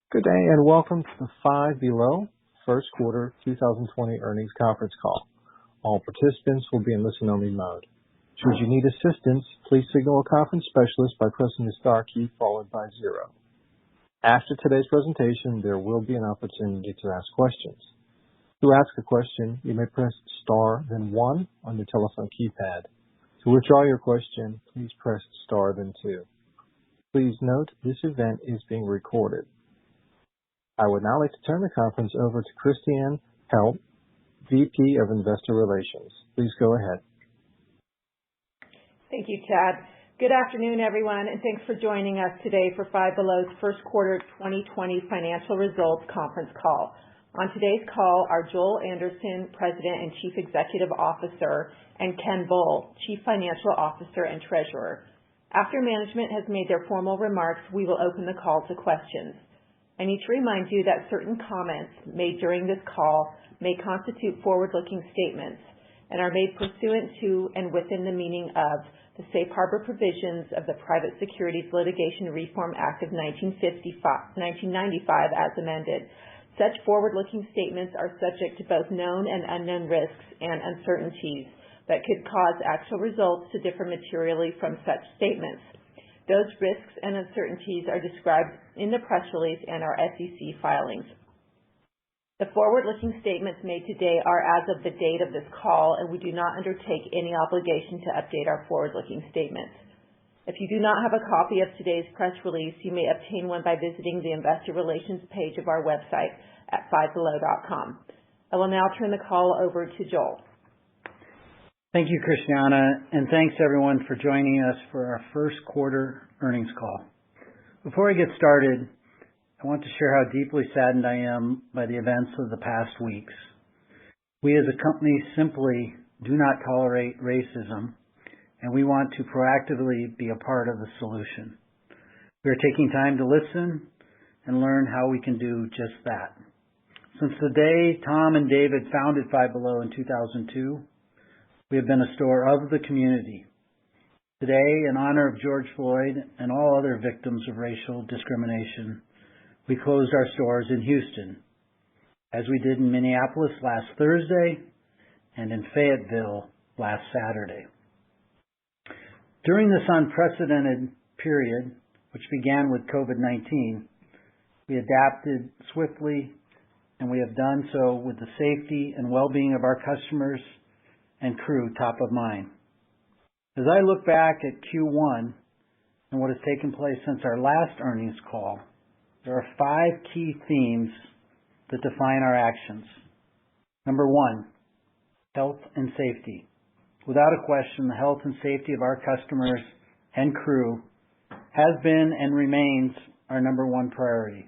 Good day, and welcome to the Five Below first quarter 2020 earnings conference call. All participants will be in listen-only mode. Should you need assistance, please signal a conference specialist by pressing the star key followed by 0. After today's presentation, there will be an opportunity to ask questions. To ask a question, you may press star then 1 on your telephone keypad. To withdraw your question, please press star then 2. Please note this event is being recorded. I would now like to turn the conference over to Christiane Helm, VP of Investor Relations. Please go ahead. Thank you, Chad. Good afternoon, everyone, and thanks for joining us today for Five Below's first quarter 2020 financial results conference call. On today's call are Joel Anderson, President and Chief Executive Officer, and Ken Bull, Chief Financial Officer and Treasurer. After management has made their formal remarks, we will open the call to questions. I need to remind you that certain comments made during this call may constitute forward-looking statements and are made pursuant to and within the meaning of the Safe Harbor provisions of the Private Securities Litigation Reform Act of 1995 as amended. Such forward-looking statements are subject to both known and unknown risks and uncertainties that could cause actual results to differ materially from such statements. Those risks and uncertainties are described in the press release and our SEC filings. The forward-looking statements made today are as of the date of this call, and we do not undertake any obligation to update our forward-looking statements. If you do not have a copy of today's press release, you may obtain one by visiting the Investor Relations page of our website at fivebelow.com. I will now turn the call over to Joel. Thank you, Christiana, and thanks everyone for joining us for our first quarter earnings call. Before I get started, I want to share how deeply saddened I am by the events of the past weeks. We as a company simply do not tolerate racism, and we want to proactively be a part of the solution. We are taking time to listen and learn how we can do just that. Since the day Tom and David founded Five Below in 2002, we have been a store of the community. Today, in honor of George Floyd and all other victims of racial discrimination, we closed our stores in Houston, as we did in Minneapolis last Thursday and in Fayetteville last Saturday. During this unprecedented period, which began with COVID-19, we adapted swiftly, and we have done so with the safety and well-being of our customers and crew top of mind. As I look back at Q1 and what has taken place since our last earnings call, there are 5 key themes that define our actions. Number 1, health and safety. Without a question, the health and safety of our customers and crew has been and remains our number 1 priority.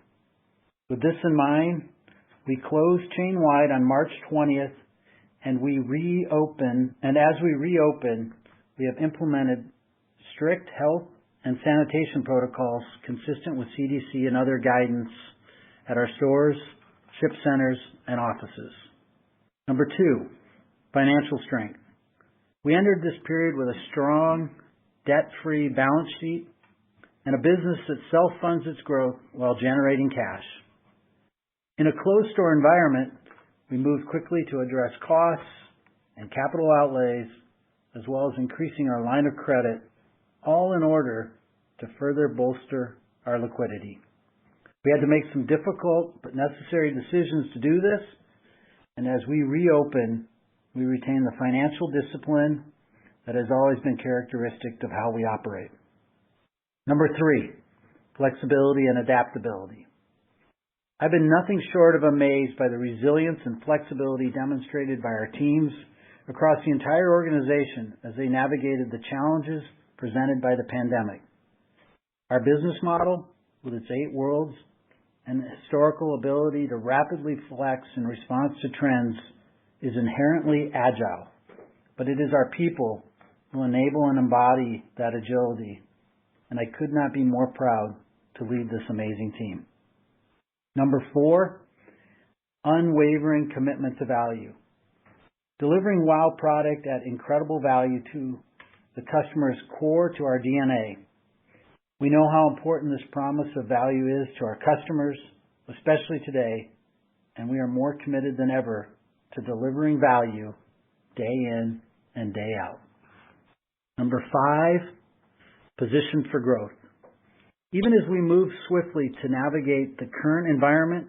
With this in mind, we closed chain-wide on March 20th, and as we reopen, we have implemented strict health and sanitation protocols consistent with CDC and other guidance at our stores, ship centers, and offices. Number 2, financial strength. We entered this period with a strong, debt-free balance sheet and a business that self-funds its growth while generating cash. In a closed store environment, we moved quickly to address costs and capital outlays, as well as increasing our line of credit, all in order to further bolster our liquidity. We had to make some difficult but necessary decisions to do this, and as we reopen, we retain the financial discipline that has always been characteristic of how we operate. Number 3, flexibility and adaptability. I've been nothing short of amazed by the resilience and flexibility demonstrated by our teams across the entire organization as they navigated the challenges presented by the pandemic. Our business model, with its 8 worlds and the historical ability to rapidly flex in response to trends, is inherently agile, but it is our people who enable and embody that agility, and I could not be more proud to lead this amazing team. Number 4, unwavering commitment to value. Delivering wow product at incredible value to the customer is core to our DNA. We know how important this promise of value is to our customers, especially today, and we are more committed than ever to delivering value day in and day out. Number 5, positioned for growth. Even as we move swiftly to navigate the current environment,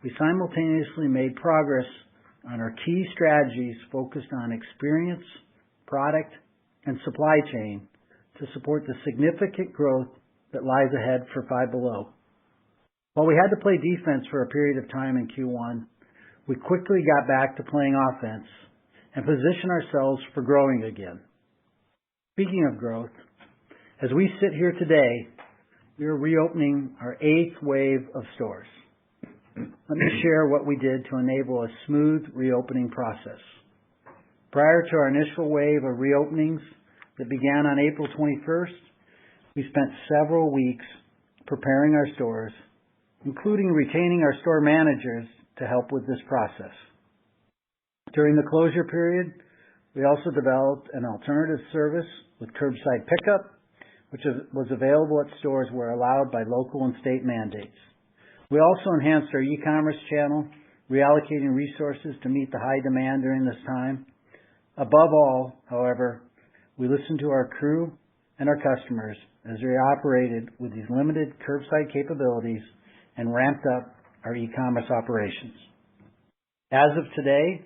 we simultaneously made progress on our key strategies focused on experience, product, and supply chain to support the significant growth that lies ahead for Five Below. While we had to play defense for a period of time in Q1, we quickly got back to playing offense and positioned ourselves for growing again. Speaking of growth, as we sit here today, we are reopening our 8th wave of stores. Let me share what we did to enable a smooth reopening process. Prior to our initial wave of reopenings that began on April 21st, we spent several weeks preparing our stores, including retaining our store managers to help with this process. During the closure period, we also developed an alternative service with curbside pickup, which was available at stores where allowed by local and state mandates. We also enhanced our e-commerce channel, reallocating resources to meet the high demand during this time. Above all, however, we listened to our crew and our customers as they operated with these limited curbside capabilities and ramped up our e-commerce operations. As of today,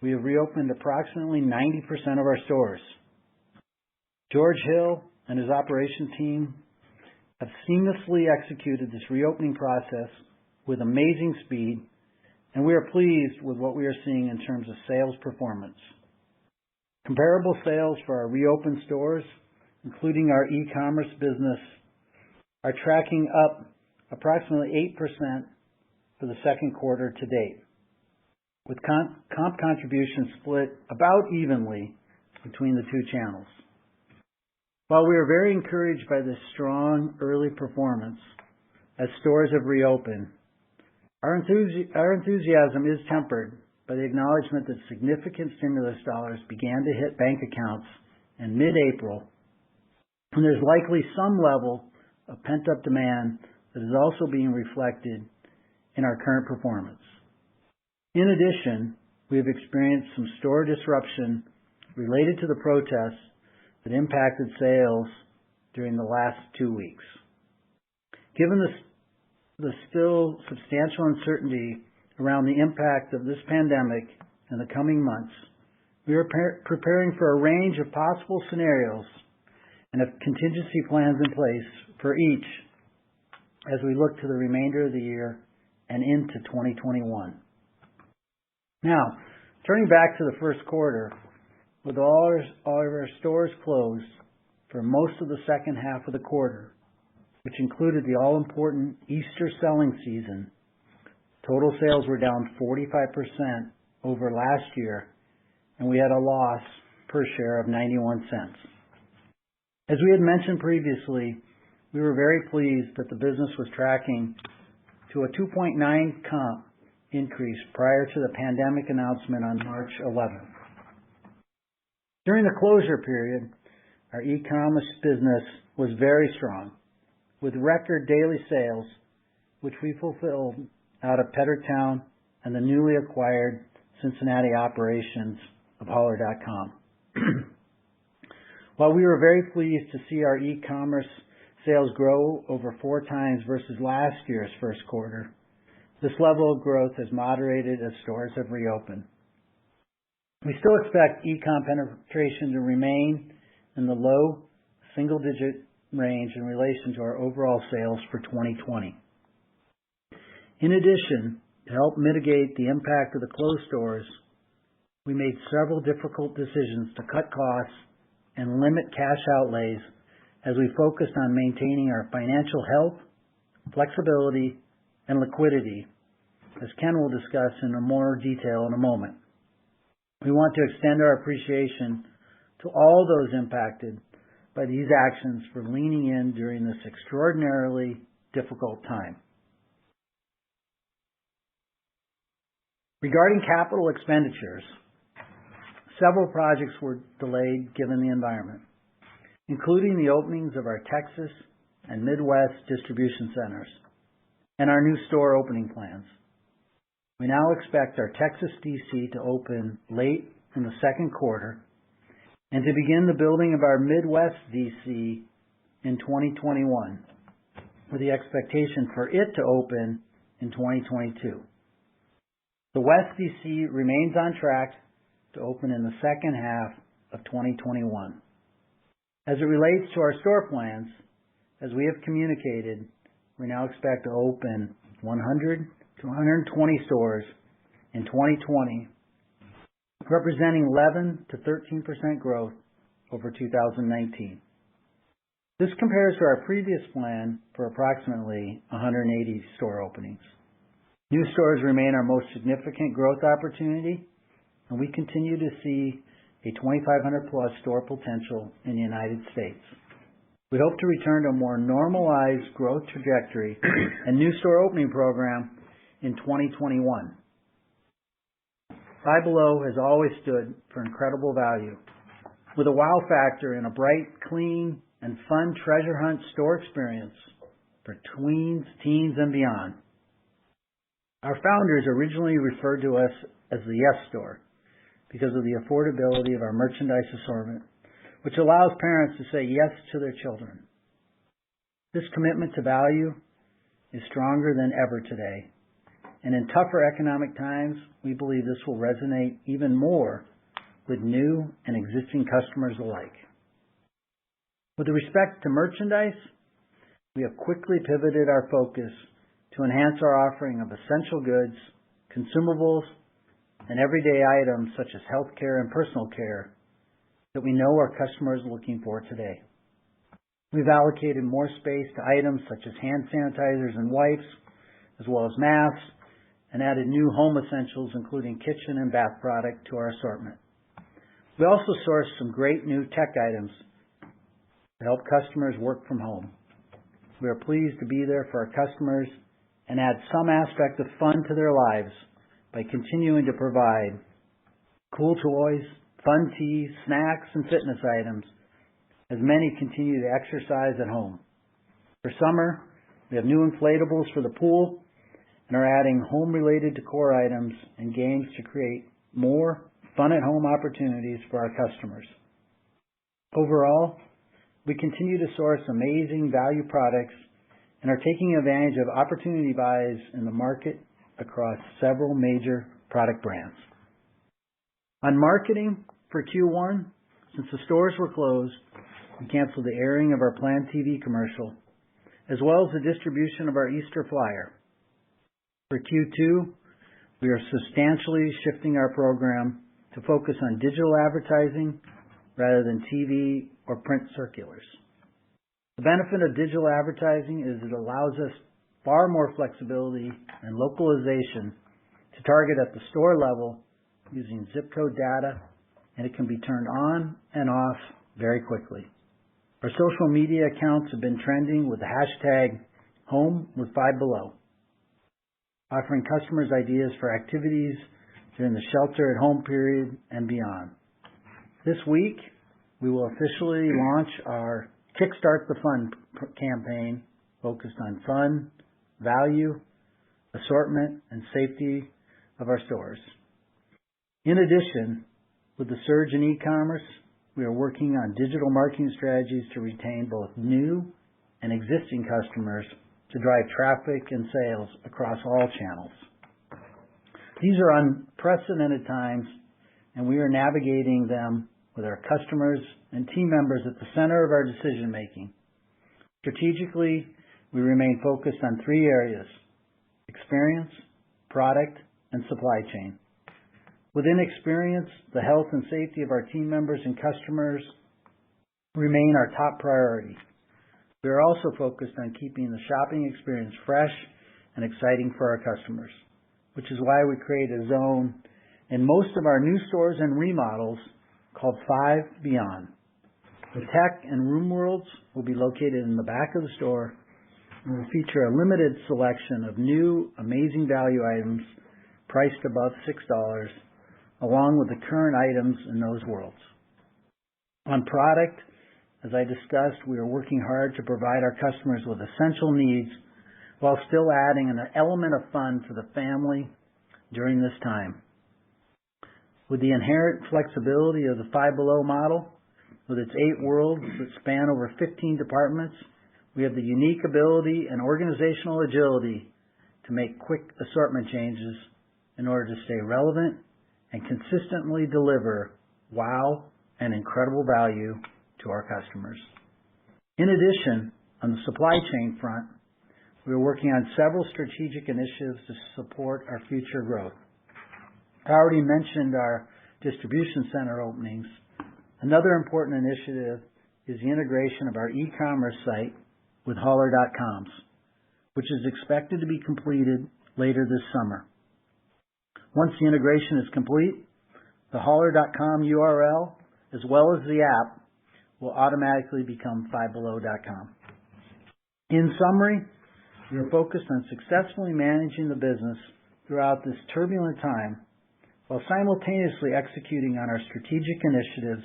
we have reopened approximately 90% of our stores. George Hill and his operation team have seamlessly executed this reopening process with amazing speed, and we are pleased with what we are seeing in terms of sales performance. Comparable sales for our reopened stores, including our e-commerce business, are tracking up approximately 8% for the second quarter to date, with comp contribution split about evenly between the two channels. While we are very encouraged by this strong early performance as stores have reopened, our enthusiasm is tempered by the acknowledgement that significant stimulus dollars began to hit bank accounts in mid-April, and there's likely some level of pent-up demand that is also being reflected in our current performance. In addition, we have experienced some store disruption related to the protests that impacted sales during the last 2 weeks. Given the still substantial uncertainty around the impact of this pandemic in the coming months, we are preparing for a range of possible scenarios and have contingency plans in place for each as we look to the remainder of the year and into 2021. Now, turning back to the first quarter, with all of our stores closed for most of the second half of the quarter, which included the all-important Easter selling season, total sales were down 45% over last year, and we had a loss per share of 91 cents. As we had mentioned previously, we were very pleased that the business was tracking to a 2.9 comp increase prior to the pandemic announcement on March 11th. During the closure period, our e-commerce business was very strong, with record daily sales, which we fulfilled out of Pedricktown and the newly acquired Cincinnati operations of Holler.com. While we were very pleased to see our e-commerce sales grow over 4 times versus last year's first quarter, this level of growth has moderated as stores have reopened. We still expect e-com penetration to remain in the low single-digit range in relation to our overall sales for 2020. In addition, to help mitigate the impact of the closed stores, we made several difficult decisions to cut costs and limit cash outlays as we focused on maintaining our financial health, flexibility, and liquidity, as Ken will discuss in more detail in a moment. We want to extend our appreciation to all those impacted by these actions for leaning in during this extraordinarily difficult time. Regarding capital expenditures, several projects were delayed given the environment, including the openings of our Texas and Midwest distribution centers. and our new store opening plans. We now expect our Texas DC to open late in the second quarter and to begin the building of our Midwest DC in 2021, with the expectation for it to open in 2022. The West DC remains on track to open in the second half of 2021. As it relates to our store plans, as we have communicated, we now expect to open 100 to 120 stores in 2020, representing 11 to 13% growth over 2019. This compares to our previous plan for approximately 180 store openings. New stores remain our most significant growth opportunity, and we continue to see a 2,500 plus store potential in the United States. We hope to return to a more normalized growth trajectory and new store opening program in 2021. Five Below has always stood for incredible value, with a wow factor and a bright, clean, and fun treasure hunt store experience for tweens, teens, and beyond. Our founders originally referred to us as the Yes Store because of the affordability of our merchandise assortment, which allows parents to say yes to their children. This commitment to value is stronger than ever today, and in tougher economic times, we believe this will resonate even more with new and existing customers alike. With respect to merchandise, we have quickly pivoted our focus to enhance our offering of essential goods, consumables, and everyday items such as healthcare and personal care that we know our customers are looking for today. We've allocated more space to items such as hand sanitizers and wipes, as well as masks, and added new home essentials, including kitchen and bath product, to our assortment. We also sourced some great new tech items to help customers work from home. We are pleased to be there for our customers and add some aspect of fun to their lives by continuing to provide cool toys, fun teas, snacks, and fitness items as many continue to exercise at home. For summer, we have new inflatables for the pool and are adding home-related decor items and games to create more fun-at-home opportunities for our customers. Overall, we continue to source amazing value products and are taking advantage of opportunity buys in the market across several major product brands. On marketing for Q1, since the stores were closed, we canceled the airing of our planned TV commercial, as well as the distribution of our Easter flyer. For Q2, we are substantially shifting our program to focus on digital advertising rather than TV or print circulars. The benefit of digital advertising is it allows us far more flexibility and localization to target at the store level using zip code data, and it can be turned on and off very quickly. Our social media accounts have been trending with the hashtag #HomeWithFiveBelow, offering customers ideas for activities during the shelter-at-home period and beyond. This week, we will officially launch our Kickstart the Fun campaign focused on fun, value, assortment, and safety of our stores. In addition, with the surge in e-commerce, we are working on digital marketing strategies to retain both new and existing customers to drive traffic and sales across all channels. These are unprecedented times, and we are navigating them with our customers and team members at the center of our decision making. Strategically, we remain focused on three areas: experience, product, and supply chain. Within experience, the health and safety of our team members and customers remain our top priority. We are also focused on keeping the shopping experience fresh and exciting for our customers, which is why we created a zone in most of our new stores and remodels called Five Beyond. The tech and room worlds will be located in the back of the store and will feature a limited selection of new, amazing value items priced above $6, along with the current items in those worlds. On product, as I discussed, we are working hard to provide our customers with essential needs while still adding an element of fun for the family during this time. With the inherent flexibility of the Five Below model, with its 8 worlds that span over 15 departments, we have the unique ability and organizational agility to make quick assortment changes in order to stay relevant and consistently deliver wow and incredible value to our customers. In addition, on the supply chain front, we are working on several strategic initiatives to support our future growth. I already mentioned our distribution center openings. Another important initiative is the integration of our e-commerce site with Holler.coms, which is expected to be completed later this summer. Once the integration is complete, the Holler.com URL, as well as the app, will automatically become FiveBelow.com. In summary, we are focused on successfully managing the business throughout this turbulent time while simultaneously executing on our strategic initiatives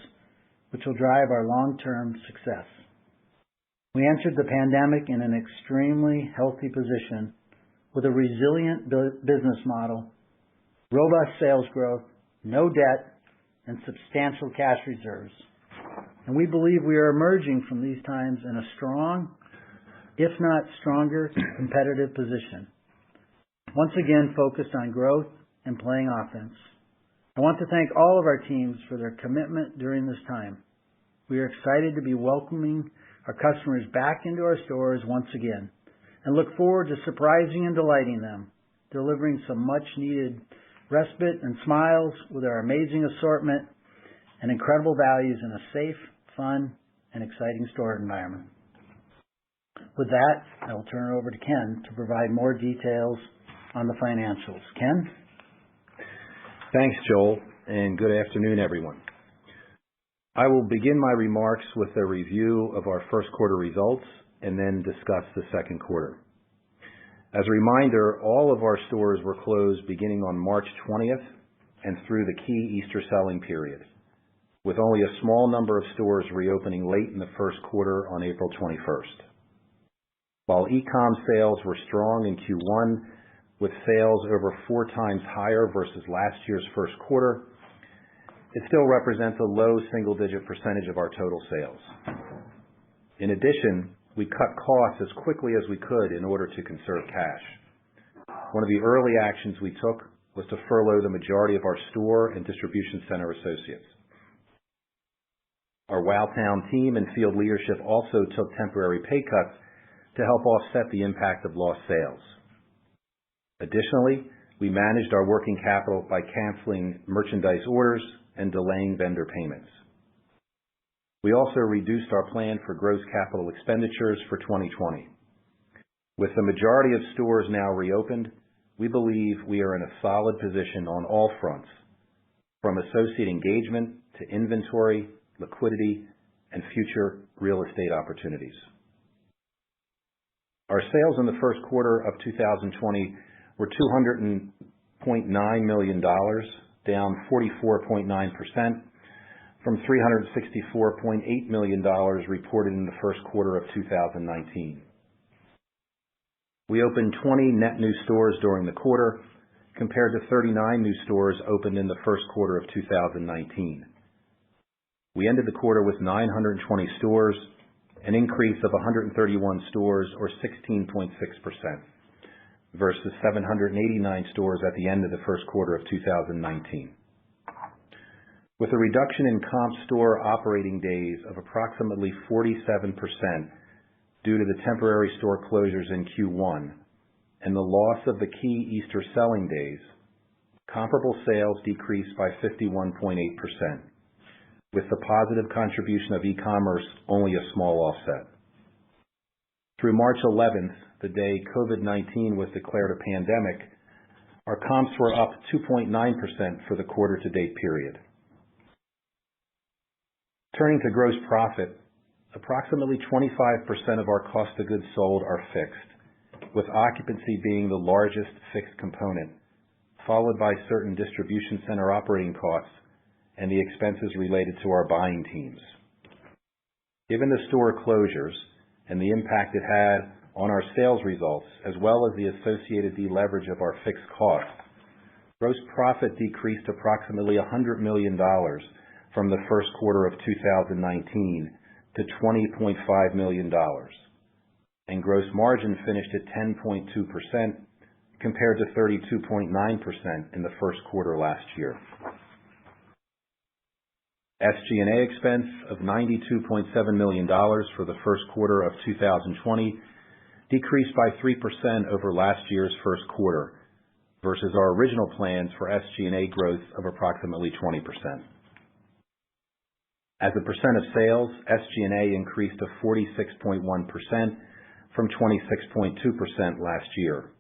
which will drive our long-term success. We entered the pandemic in an extremely healthy position with a resilient business model, robust sales growth, no debt, and substantial cash reserves. And we believe we are emerging from these times in a strong, if not stronger, competitive position. Once again, focused on growth and playing offense. I want to thank all of our teams for their commitment during this time. We are excited to be welcoming our customers back into our stores once again and look forward to surprising and delighting them, delivering some much needed respite and smiles with our amazing assortment and incredible values in a safe, fun, and exciting store environment. With that, I will turn it over to Ken to provide more details on the financials. Ken? Thanks, Joel, and good afternoon, everyone. I will begin my remarks with a review of our first quarter results and then discuss the second quarter. As a reminder, all of our stores were closed beginning on March 20th and through the key Easter selling period, with only a small number of stores reopening late in the first quarter on April 21st. While e-com sales were strong in Q1, with sales over 4 times higher versus last year's first quarter, it still represents a low single-digit percentage of our total sales. In addition, we cut costs as quickly as we could in order to conserve cash. One of the early actions we took was to furlough the majority of our store and distribution center associates. Our Wowtown team and field leadership also took temporary pay cuts to help offset the impact of lost sales. Additionally, we managed our working capital by canceling merchandise orders and delaying vendor payments. We also reduced our plan for gross capital expenditures for 2020. With the majority of stores now reopened, we believe we are in a solid position on all fronts, from associate engagement to inventory, liquidity, and future real estate opportunities. Our sales in the first quarter of 2020 were $200.9 million, down 44.9% from $364.8 million reported in the first quarter of 2019. We opened 20 net new stores during the quarter, compared to 39 new stores opened in the first quarter of 2019. We ended the quarter with 920 stores, an increase of 131 stores or 16.6%, versus 789 stores at the end of the first quarter of 2019. With a reduction in comp store operating days of approximately 47% due to the temporary store closures in Q1 and the loss of the key Easter selling days, comparable sales decreased by 51.8%, with the positive contribution of e-commerce only a small offset. Through March 11th, the day COVID-19 was declared a pandemic, our comps were up 2.9% for the quarter-to-date period. Turning to gross profit, approximately 25% of our cost of goods sold are fixed, with occupancy being the largest fixed component, followed by certain distribution center operating costs and the expenses related to our buying teams. Given the store closures and the impact it had on our sales results, as well as the associated deleverage of our fixed costs, gross profit decreased approximately $100 million from the first quarter of 2019 to $20.5 million, and gross margin finished at 10.2% compared to 32.9% in the first quarter last year. SG&A expense of $92.7 million for the first quarter of 2020 decreased by 3% over last year's first quarter versus our original plans for SG&A growth of approximately 20%. As a percent of sales, SG&A increased to 46.1% from 26.2% last year.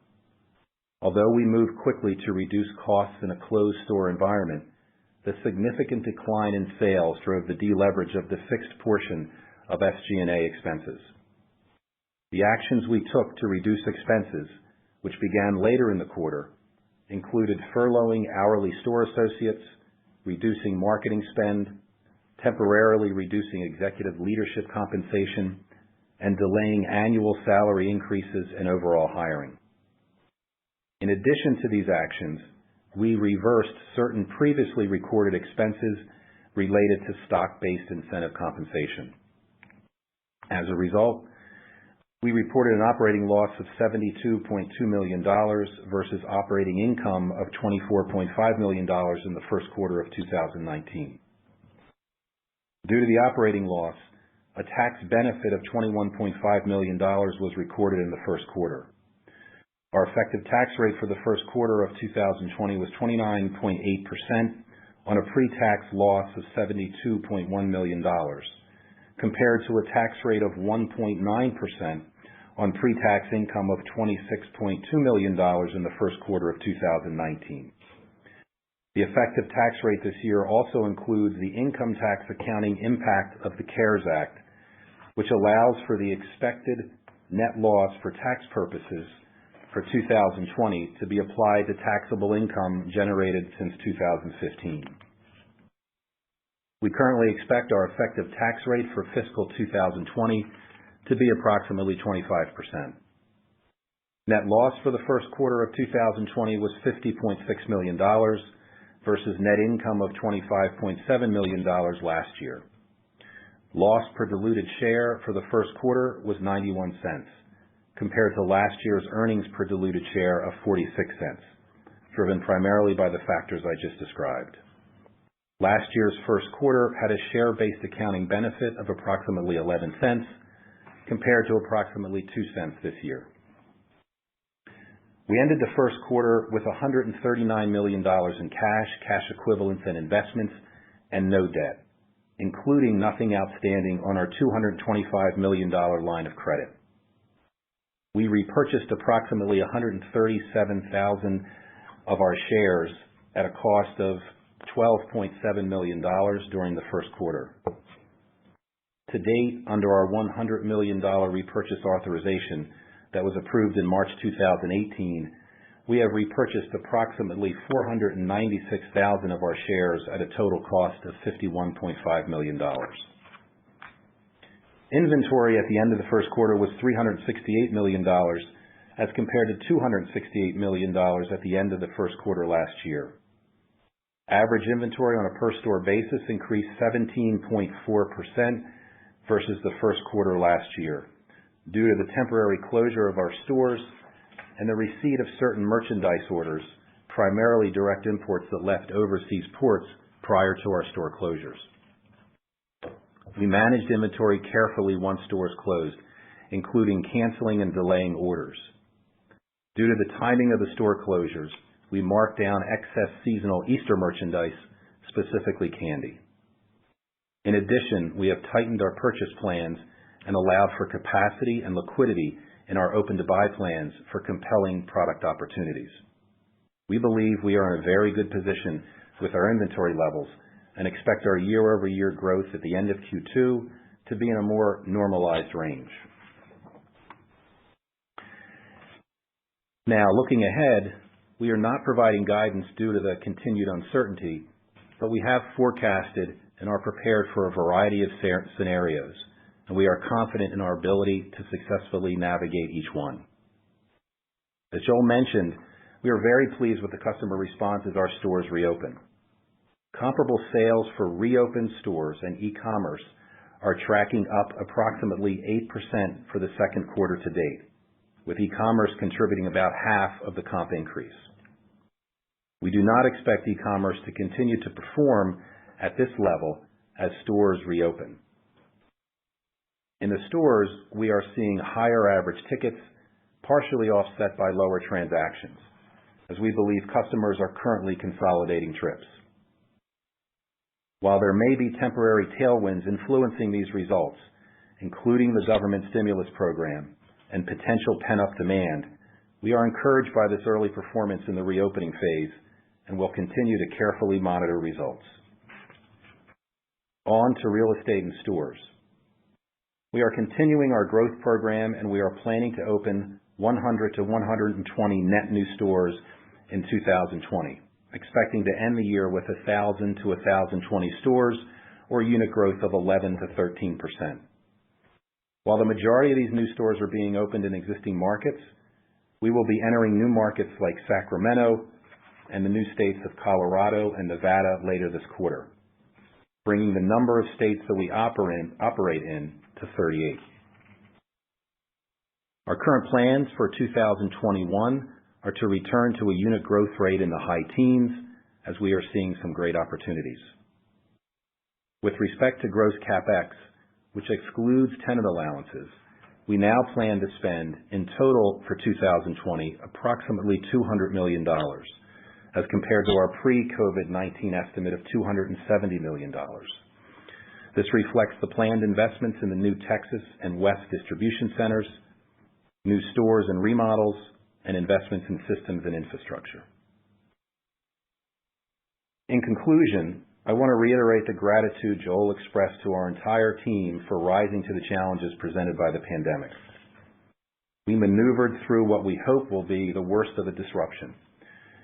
Although we moved quickly to reduce costs in a closed store environment, the significant decline in sales drove the deleverage of the fixed portion of SG&A expenses. The actions we took to reduce expenses, which began later in the quarter, included furloughing hourly store associates, reducing marketing spend, temporarily reducing executive leadership compensation, and delaying annual salary increases and overall hiring. In addition to these actions, we reversed certain previously recorded expenses related to stock-based incentive compensation. As a result, we reported an operating loss of $72.2 million versus operating income of $24.5 million in the first quarter of 2019. Due to the operating loss, a tax benefit of $21.5 million was recorded in the first quarter. Our effective tax rate for the first quarter of 2020 was 29.8% on a pre-tax loss of $72.1 million, compared to a tax rate of 1.9% on pre-tax income of $26.2 million in the first quarter of 2019. The effective tax rate this year also includes the income tax accounting impact of the CARES Act, which allows for the expected net loss for tax purposes for 2020 to be applied to taxable income generated since 2015. We currently expect our effective tax rate for fiscal 2020 to be approximately 25%. Net loss for the first quarter of 2020 was $50.6 million versus net income of $25.7 million last year. Loss per diluted share for the first quarter was 91 cents, compared to last year's earnings per diluted share of 46 cents, driven primarily by the factors I just described. Last year's first quarter had a share-based accounting benefit of approximately 11 cents, compared to approximately 2 cents this year. We ended the first quarter with $139 million in cash equivalents, and investments, and no debt, including nothing outstanding on our $225 million line of credit. We repurchased approximately 137,000 of our shares at a cost of $12.7 million during the first quarter. To date, under our $100 million repurchase authorization that was approved in March 2018, we have repurchased approximately 496,000 of our shares at a total cost of $51.5 million. Inventory at the end of the first quarter was $368 million as compared to $268 million at the end of the first quarter last year. Average inventory on a per-store basis increased 17.4% versus the first quarter last year, due to the temporary closure of our stores and the receipt of certain merchandise orders, primarily direct imports that left overseas ports prior to our store closures. We managed inventory carefully once stores closed, including canceling and delaying orders. Due to the timing of the store closures, we marked down excess seasonal Easter merchandise, specifically candy. In addition, we have tightened our purchase plans and allowed for capacity and liquidity in our open-to-buy plans for compelling product opportunities. We believe we are in a very good position with our inventory levels and expect our year-over-year growth at the end of Q2 to be in a more normalized range. Now, looking ahead, we are not providing guidance due to the continued uncertainty, but we have forecasted and are prepared for a variety of scenarios, and we are confident in our ability to successfully navigate each one. As Joel mentioned, we are very pleased with the customer response as our stores reopen. Comparable sales for reopened stores and e-commerce are tracking up approximately 8% for the second quarter to date, with e-commerce contributing about half of the comp increase. We do not expect e-commerce to continue to perform at this level as stores reopen. In the stores, we are seeing higher average tickets, partially offset by lower transactions, as we believe customers are currently consolidating trips. While there may be temporary tailwinds influencing these results, including the government stimulus program and potential pent-up demand, we are encouraged by this early performance in the reopening phase and will continue to carefully monitor results. On to real estate and stores. We are continuing our growth program, and we are planning to open 100 to 120 net new stores in 2020, expecting to end the year with 1,000 to 1,020 stores, or unit growth of 11 to 13%. While the majority of these new stores are being opened in existing markets, we will be entering new markets like Sacramento and the new states of Colorado and Nevada later this quarter, bringing the number of states that we operate in to 38. Our current plans for 2021 are to return to a unit growth rate in the high teens, as we are seeing some great opportunities. With respect to gross CapEx, which excludes tenant allowances, we now plan to spend in total for 2020 approximately $200 million, as compared to our pre-COVID-19 estimate of $270 million. This reflects the planned investments in the new Texas and West distribution centers, new stores and remodels, and investments in systems and infrastructure. In conclusion, I want to reiterate the gratitude Joel expressed to our entire team for rising to the challenges presented by the pandemic. We maneuvered through what we hope will be the worst of the disruption,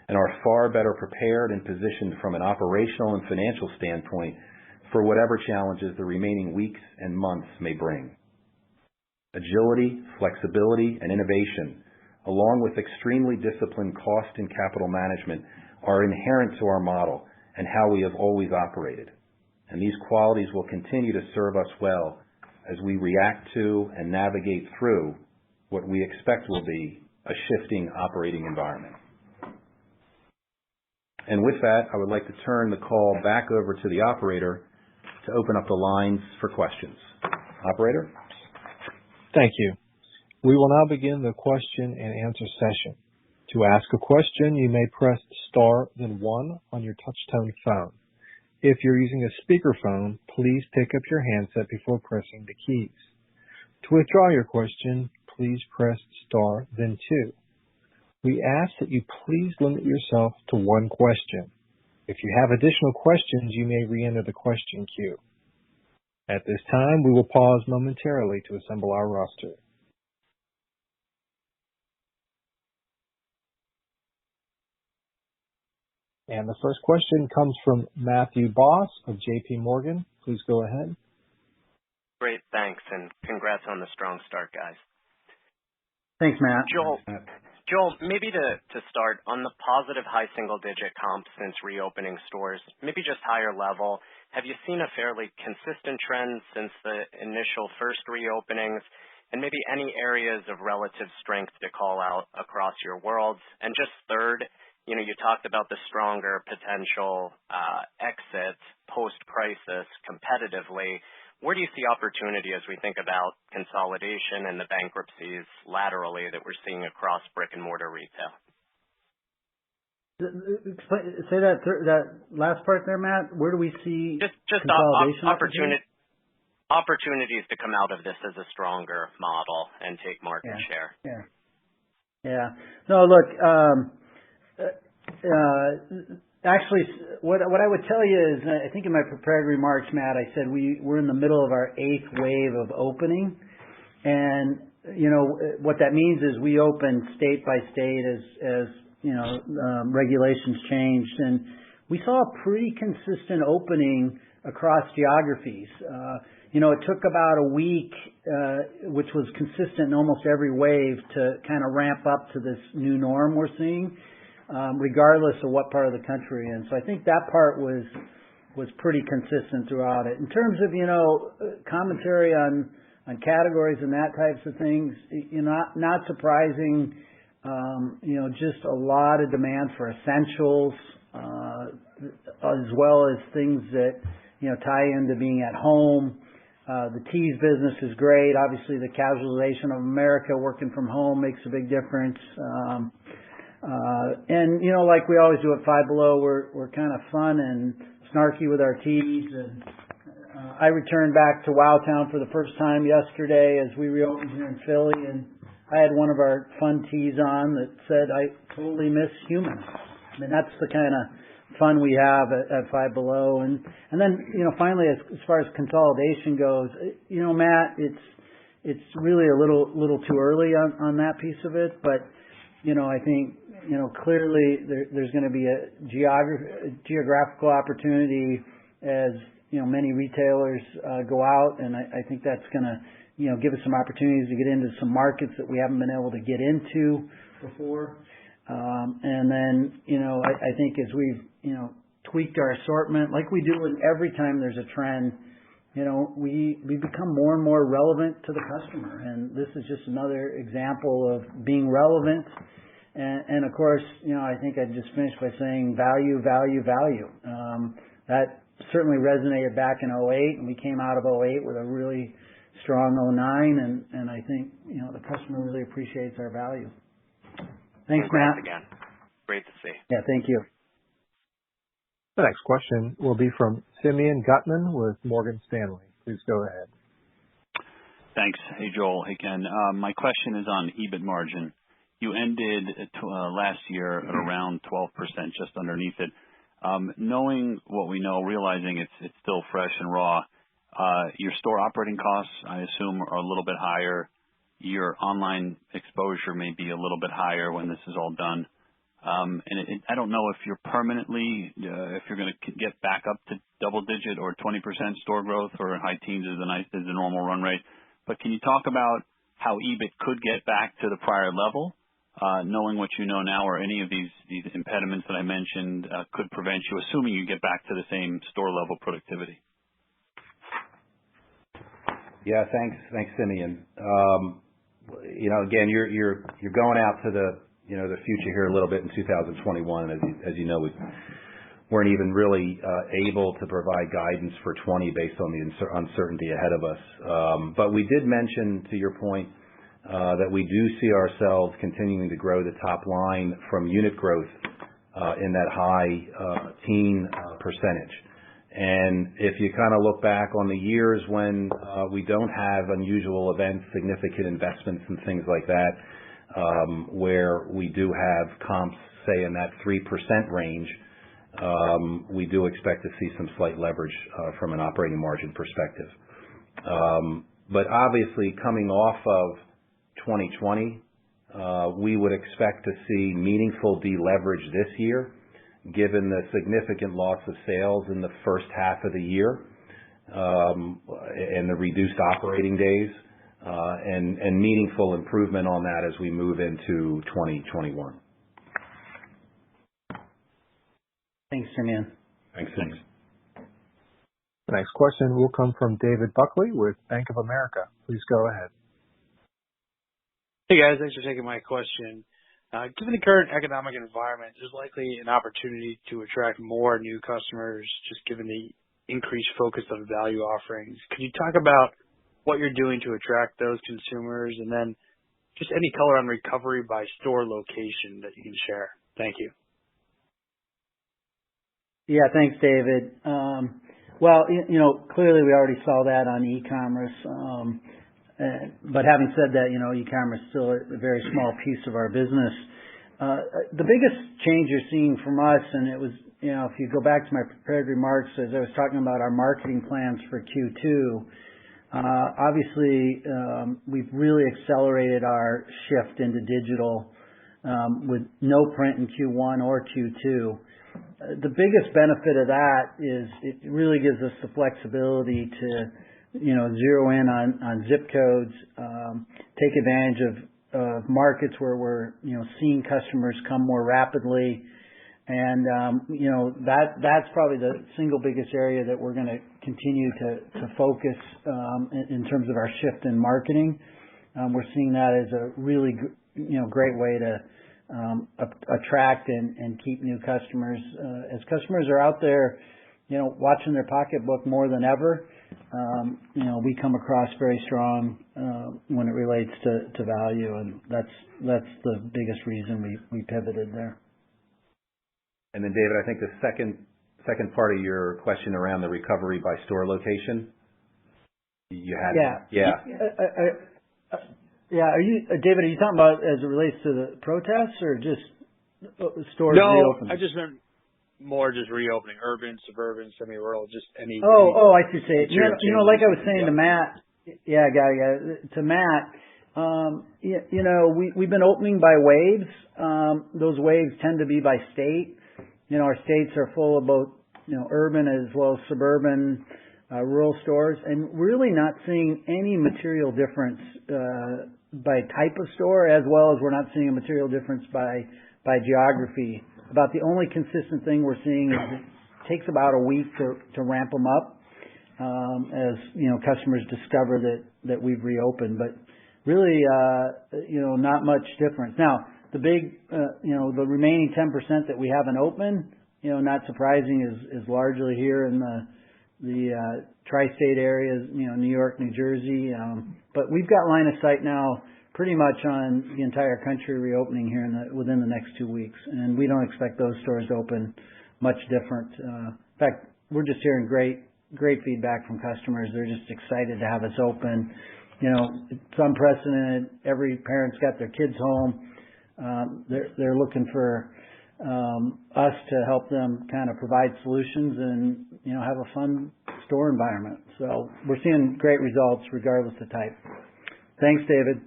and are far better prepared and positioned from an operational and financial standpoint for whatever challenges the remaining weeks and months may bring. Agility, flexibility, and innovation, along with extremely disciplined cost and capital management, are inherent to our model and how we have always operated. And these qualities will continue to serve us well as we react to and navigate through what we expect will be a shifting operating environment. And with that, I would like to turn the call back over to the operator to open up the lines for questions. Operator? Thank you. We will now begin the question and answer session. To ask a question, you may press star then 1 on your touch-tone phone. If you're using a speakerphone, please pick up your handset before pressing the keys. To withdraw your question, please press star then 2. We ask that you please limit yourself to 1 question. If you have additional questions, you may re-enter the question queue. At this time, we will pause momentarily to assemble our roster. And the first question comes from Matthew Boss of J.P. Morgan. Please go ahead. Great, thanks, and congrats on the strong start, guys. Thanks, Matt. Joel, maybe to start, on the positive high single-digit comp since reopening stores, maybe just higher level, have you seen a fairly consistent trend since the initial first reopenings, and maybe any areas of relative strength to call out across your worlds? And just third, you talked about the stronger potential exit post-crisis competitively. Where do you see opportunity as we think about consolidation and the bankruptcies laterally that we're seeing across brick and mortar retail? Say that last part there, Matt. Where do we see just consolidation opportunities to come out of this as a stronger model and take market share? Yeah. No, look. Actually, what I would tell you is, I think in my prepared remarks, Matt, I said we're in the middle of our 8th wave of opening, and what that means is we open state by state as regulations changed, and we saw a pretty consistent opening across geographies. it took about a week, which was consistent in almost every wave, to kind of ramp up to this new norm we're seeing, regardless of what part of the country you're in. So I think that part was pretty consistent throughout it. In terms of, commentary on categories and that types of things, not surprising, just a lot of demand for essentials, as well as things that, tie into being at home. The teas business is great. Obviously, the casualization of America, working from home, makes a big difference. And like we always do at Five Below, we're kind of fun and snarky with our teas. And I returned back to Wowtown for the first time yesterday as we reopened here in Philly, and I had one of our fun teas on that said, "I totally miss humans." I mean, that's the kind of fun we have at Five Below. And then, finally, as far as consolidation goes, Matt, it's really a little too early on that piece of it. But, I think, clearly there's going to be a geographical opportunity as, many retailers go out. And I think that's going to, give us some opportunities to get into some markets that we haven't been able to get into before. And then, I think as we've, tweaked our assortment, like we do in every time there's a trend, we become more and more relevant to the customer. And this is just another example of being relevant. And of course, I think I'd just finish by saying value, value, value. That certainly resonated back in 2008, and we came out of 2008 with a really strong 2009. And I think, the customer really appreciates our value. Thanks, Matt. Again. Great to see. Yeah, thank you. The next question will be from Simeon Gutman with Morgan Stanley. Please go ahead. Thanks. Hey, Joel. Hey, Ken. My question is on EBIT margin. You ended last year at around 12%, just underneath it. Knowing what we know, realizing it's still fresh and raw, your store operating costs, I assume, are a little bit higher. Your online exposure may be a little bit higher when this is all done. And I don't know if you're permanently, if you're going to get back up to double digit or 20% store growth, or high teens is the normal run rate. But can you talk about how EBIT could get back to the prior level, knowing what you know now, or any of these impediments that I mentioned could prevent you, assuming you get back to the same store level productivity? Yeah, thanks, Simeon. Again, you're going out to the future here a little bit in 2021. As you know, we weren't even really able to provide guidance for 20 based on the uncertainty ahead of us. But we did mention, to your point, that we do see ourselves continuing to grow the top line from unit growth in that high teen percentage. And if you kind of look back on the years when we don't have unusual events, significant investments and things like that, where we do have comps, say, in that 3% range, we do expect to see some slight leverage from an operating margin perspective. But obviously, coming off of 2020, we would expect to see meaningful deleverage this year, given the significant loss of sales in the first half of the year, and the reduced operating days, and meaningful improvement on that as we move into 2021. Thanks, Simeon. Thanks, Simeon. The next question will come from David Buckley with Bank of America. Please go ahead. Hey, guys. Thanks for taking my question. Given the current economic environment, there's likely an opportunity to attract more new customers, just given the increased focus on value offerings. Can you talk about what you're doing to attract those consumers, and then just any color on recovery by store location that you can share? Thank you. Yeah, thanks, David. Well, clearly we already saw that on e-commerce. But having said that, e-commerce is still a very small piece of our business. The biggest change you're seeing from us, and it was, if you go back to my prepared remarks as I was talking about our marketing plans for Q2, obviously we've really accelerated our shift into digital with no print in Q1 or Q2. The biggest benefit of that is it really gives us the flexibility to zero in on zip codes, take advantage of markets where we're, seeing customers come more rapidly. And, that's probably the single biggest area that we're going to continue to focus, in terms of our shift in marketing. We're seeing that as a really, great way to, attract and keep new customers. As customers are out there, watching their pocketbook more than ever, we come across very strong, when it relates to value, and that's the biggest reason we pivoted there. And then, David, I think the second part of your question around the recovery by store location, you had. Yeah. David, are you talking about as it relates to the protests or just stores reopening? No, I just meant more just reopening, urban, suburban, semi-rural, just any. I see. Like I was saying to Matt. Yeah, to Matt. We've been opening by waves. Those waves tend to be by state. Our states are full of both, urban as well as suburban, rural stores, and really not seeing any material difference by type of store, as well as we're not seeing a material difference by geography. About the only consistent thing we're seeing is it takes about a week to ramp them up, as customers discover that we've reopened. But really, not much difference. Now, the big, the remaining 10% that we haven't opened, not surprising, is largely here in the tri-state areas, New York, New Jersey. But we've got line of sight now pretty much on the entire country reopening here within the next 2 weeks. And we don't expect those stores to open much different. In fact, we're just hearing great feedback from customers. They're just excited to have us open. It's unprecedented. Every parent's got their kids home. They're looking for us to help them kind of provide solutions and have a fun store environment. So we're seeing great results regardless of type. Thanks, David.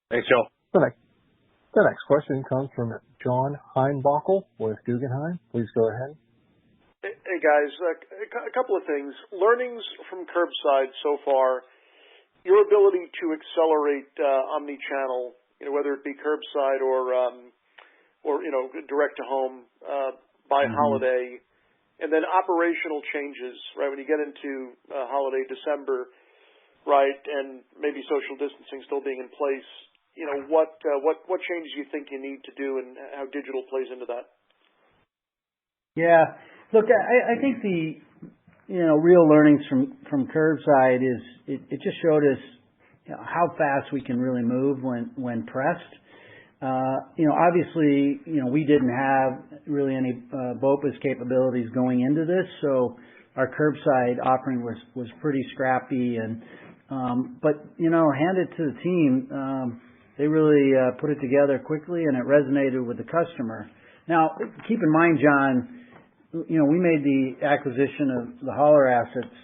Thanks, Joel. The next question comes from John Heinbockel with Guggenheim. Please go ahead. Hey guys, a couple of things. Learnings from curbside so far. Your ability to accelerate omni-channel, whether it be curbside or direct to home by holiday, and then operational changes, right? When you get into holiday December, right, and maybe social distancing still being in place, what changes do you think you need to do, and how digital plays into that? Yeah, look, I think the real learnings from curbside is it just showed us how fast we can really move when pressed. Obviously, we didn't have really any BOPUS capabilities going into this, so our curbside offering was pretty scrappy. And but hand it to the team, they really put it together quickly, and it resonated with the customer. Now, keep in mind, John, we made the acquisition of the Holler assets,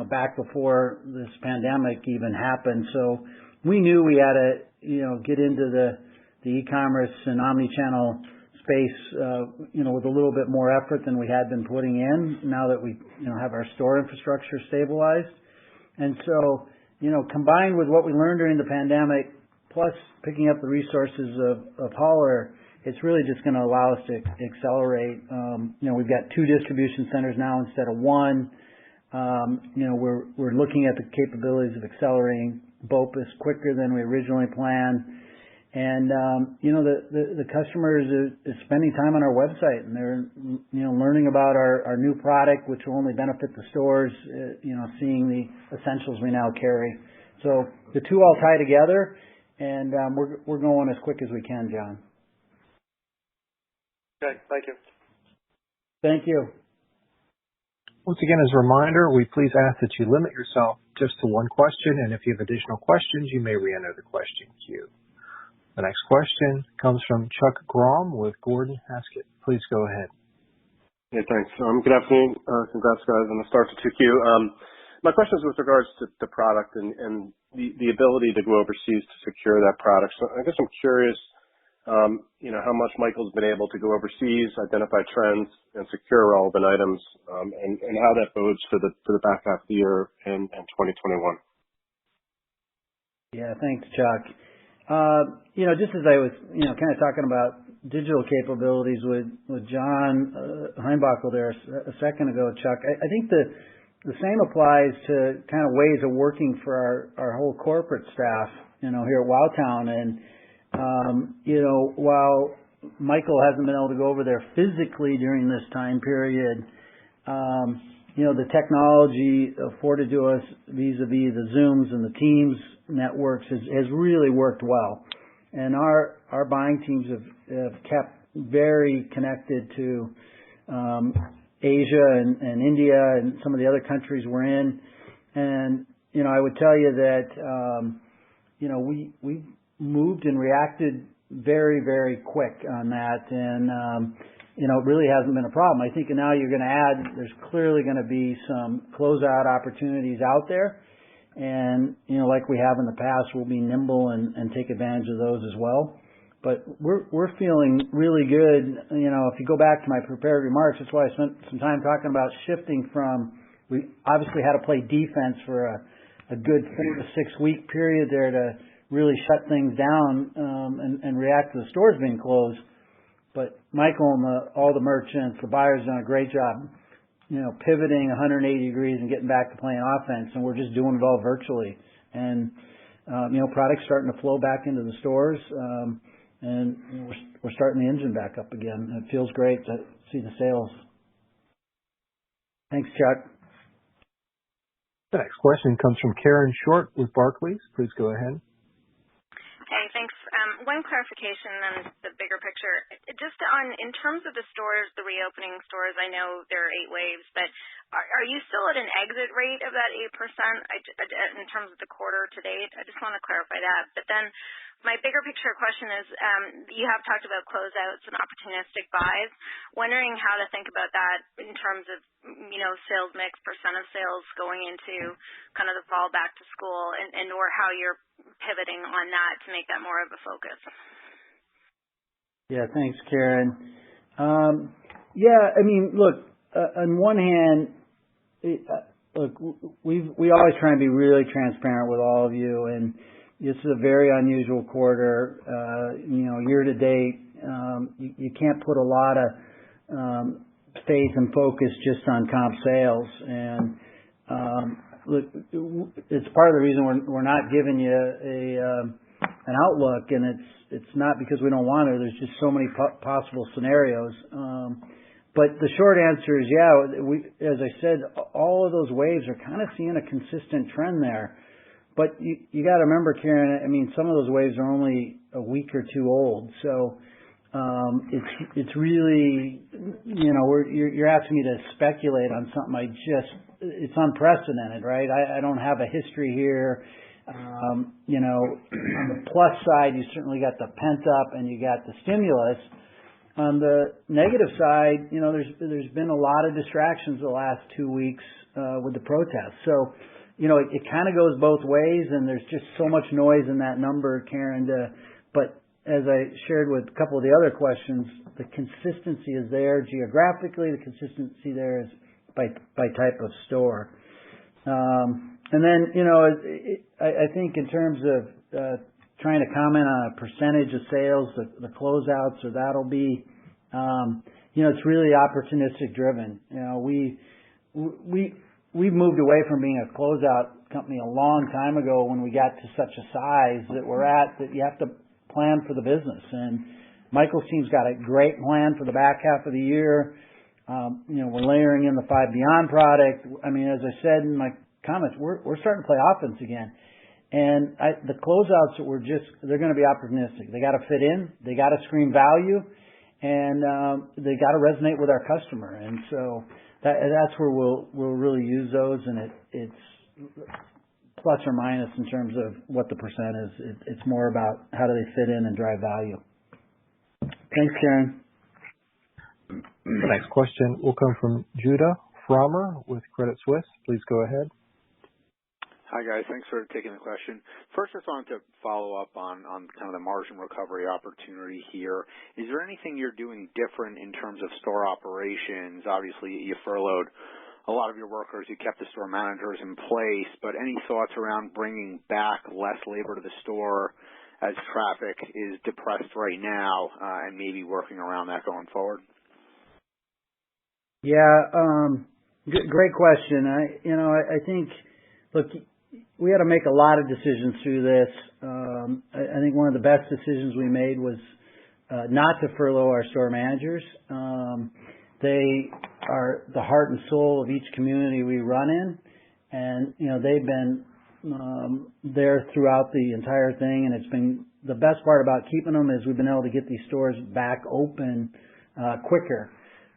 back before this pandemic even happened. So we knew we had to, get into the e-commerce and omni-channel space, with a little bit more effort than we had been putting in now that we, have our store infrastructure stabilized. And so, combined with what we learned during the pandemic, plus picking up the resources of Holler, it's really just going to allow us to accelerate. We've got 2 distribution centers now instead of 1. We're looking at the capabilities of accelerating BOPUS quicker than we originally planned. And, the customers is spending time on our website, and they're, learning about our new product, which will only benefit the stores, seeing the essentials we now carry. So the two all tie together, and we're going as quick as we can, John. Okay, thank you. Thank you. Once again, as a reminder, we please ask that you limit yourself just to one question, and if you have additional questions, you may re-enter the question queue. The next question comes from Chuck Grom with Gordon Haskett. Please go ahead. Yeah, thanks. Good afternoon. Congrats, guys, on the start to 2Q. My question is with regards to the product and the ability to go overseas to secure that product. So I guess I'm curious, how much Michael's been able to go overseas, identify trends, and secure relevant items, and how that bodes for the back half of the year and 2021. Yeah, thanks, Chuck. Just as I was, kind of talking about digital capabilities with John Heinbockel there a second ago, Chuck, I think the same applies to kind of ways of working for our whole corporate staff, here at Wowtown. And, while Michael hasn't been able to go over there physically during this time period, the technology afforded to us vis-a-vis the Zooms and the Teams networks has really worked well. And our buying teams have kept very connected to Asia and India and some of the other countries we're in. And, I would tell you that, we moved and reacted very, very quick on that. And, it really hasn't been a problem. I think now you're going to add, there's clearly going to be some closeout opportunities out there. And, like we have in the past, we'll be nimble and take advantage of those as well. But we're feeling really good. If you go back to my prepared remarks, that's why I spent some time talking about shifting from, we obviously had to play defense for a good 4 to 6 week period there to really shut things down and react to the stores being closed. But Michael and all the merchants, the buyers, done a great job, pivoting 180 degrees and getting back to playing offense. And we're just doing it all virtually. And, products starting to flow back into the stores. And we're starting the engine back up again. It feels great to see the sales. Thanks, Chuck. The next question comes from Karen Short with Barclays. Please go ahead. Hey, thanks. One clarification and the bigger picture. Just in terms of the stores, the reopening stores, I know there are 8 waves, but are you still at an exit rate of that 8% in terms of the quarter to date? I just want to clarify that. But then my bigger picture question is, you have talked about closeouts and opportunistic buys. Wondering how to think about that in terms of, sales mix, percent of sales going into kind of the fall back to school and or how you're pivoting on that to make that more of a focus. Yeah, thanks, Karen. Look, on one hand, we always try and be really transparent with all of you, and this is a very unusual quarter. Year to date, you can't put a lot of faith and focus just on comp sales. And look, it's part of the reason we're not giving you an outlook, and it's not because we don't want to. There's just so many possible scenarios. But the short answer is, as I said, all of those waves are kind of seeing a consistent trend there. But you got to remember, Karen, some of those waves are only a week or 2 old. So it's really, you're asking me to speculate on something it's unprecedented, right? I don't have a history here. On the plus side, you certainly got the pent up and you got the stimulus. On the negative side, there's been a lot of distractions the last 2 weeks with the protests. So, it kind of goes both ways, and there's just so much noise in that number, Karen. But as I shared with a couple of the other questions, the consistency is there geographically. The consistency there is by type of store. And then, I think in terms of trying to comment on a percentage of sales, the closeouts, or that'll be, it's really opportunistic driven. We've moved away from being a closeout company a long time ago when we got to such a size that we're at that you have to plan for the business. And Michael's team's got a great plan for the back half of the year. We're layering in the Five Beyond product. As I said in my comments, we're starting to play offense again. And the closeouts that they're going to be opportunistic. They got to fit in. They got to scream value, and they got to resonate with our customer. And so that's where we'll really use those, and it's plus or minus in terms of what the percent is. It's more about how do they fit in and drive value. Thanks, Karen. The next question will come from Judah Frommer with Credit Suisse. Please go ahead. Hi, guys. Thanks for taking the question. First, just wanted to follow up on kind of the margin recovery opportunity here. Is there anything you're doing different in terms of store operations? Obviously, you furloughed a lot of your workers. You kept the store managers in place, but any thoughts around bringing back less labor to the store as traffic is depressed right now, and maybe working around that going forward? Yeah, great question. I think, look, we had to make a lot of decisions through this. I think one of the best decisions we made was not to furlough our store managers. They are the heart and soul of each community we run in, and they've been there throughout the entire thing. And it's been the best part about keeping them is we've been able to get these stores back open quicker.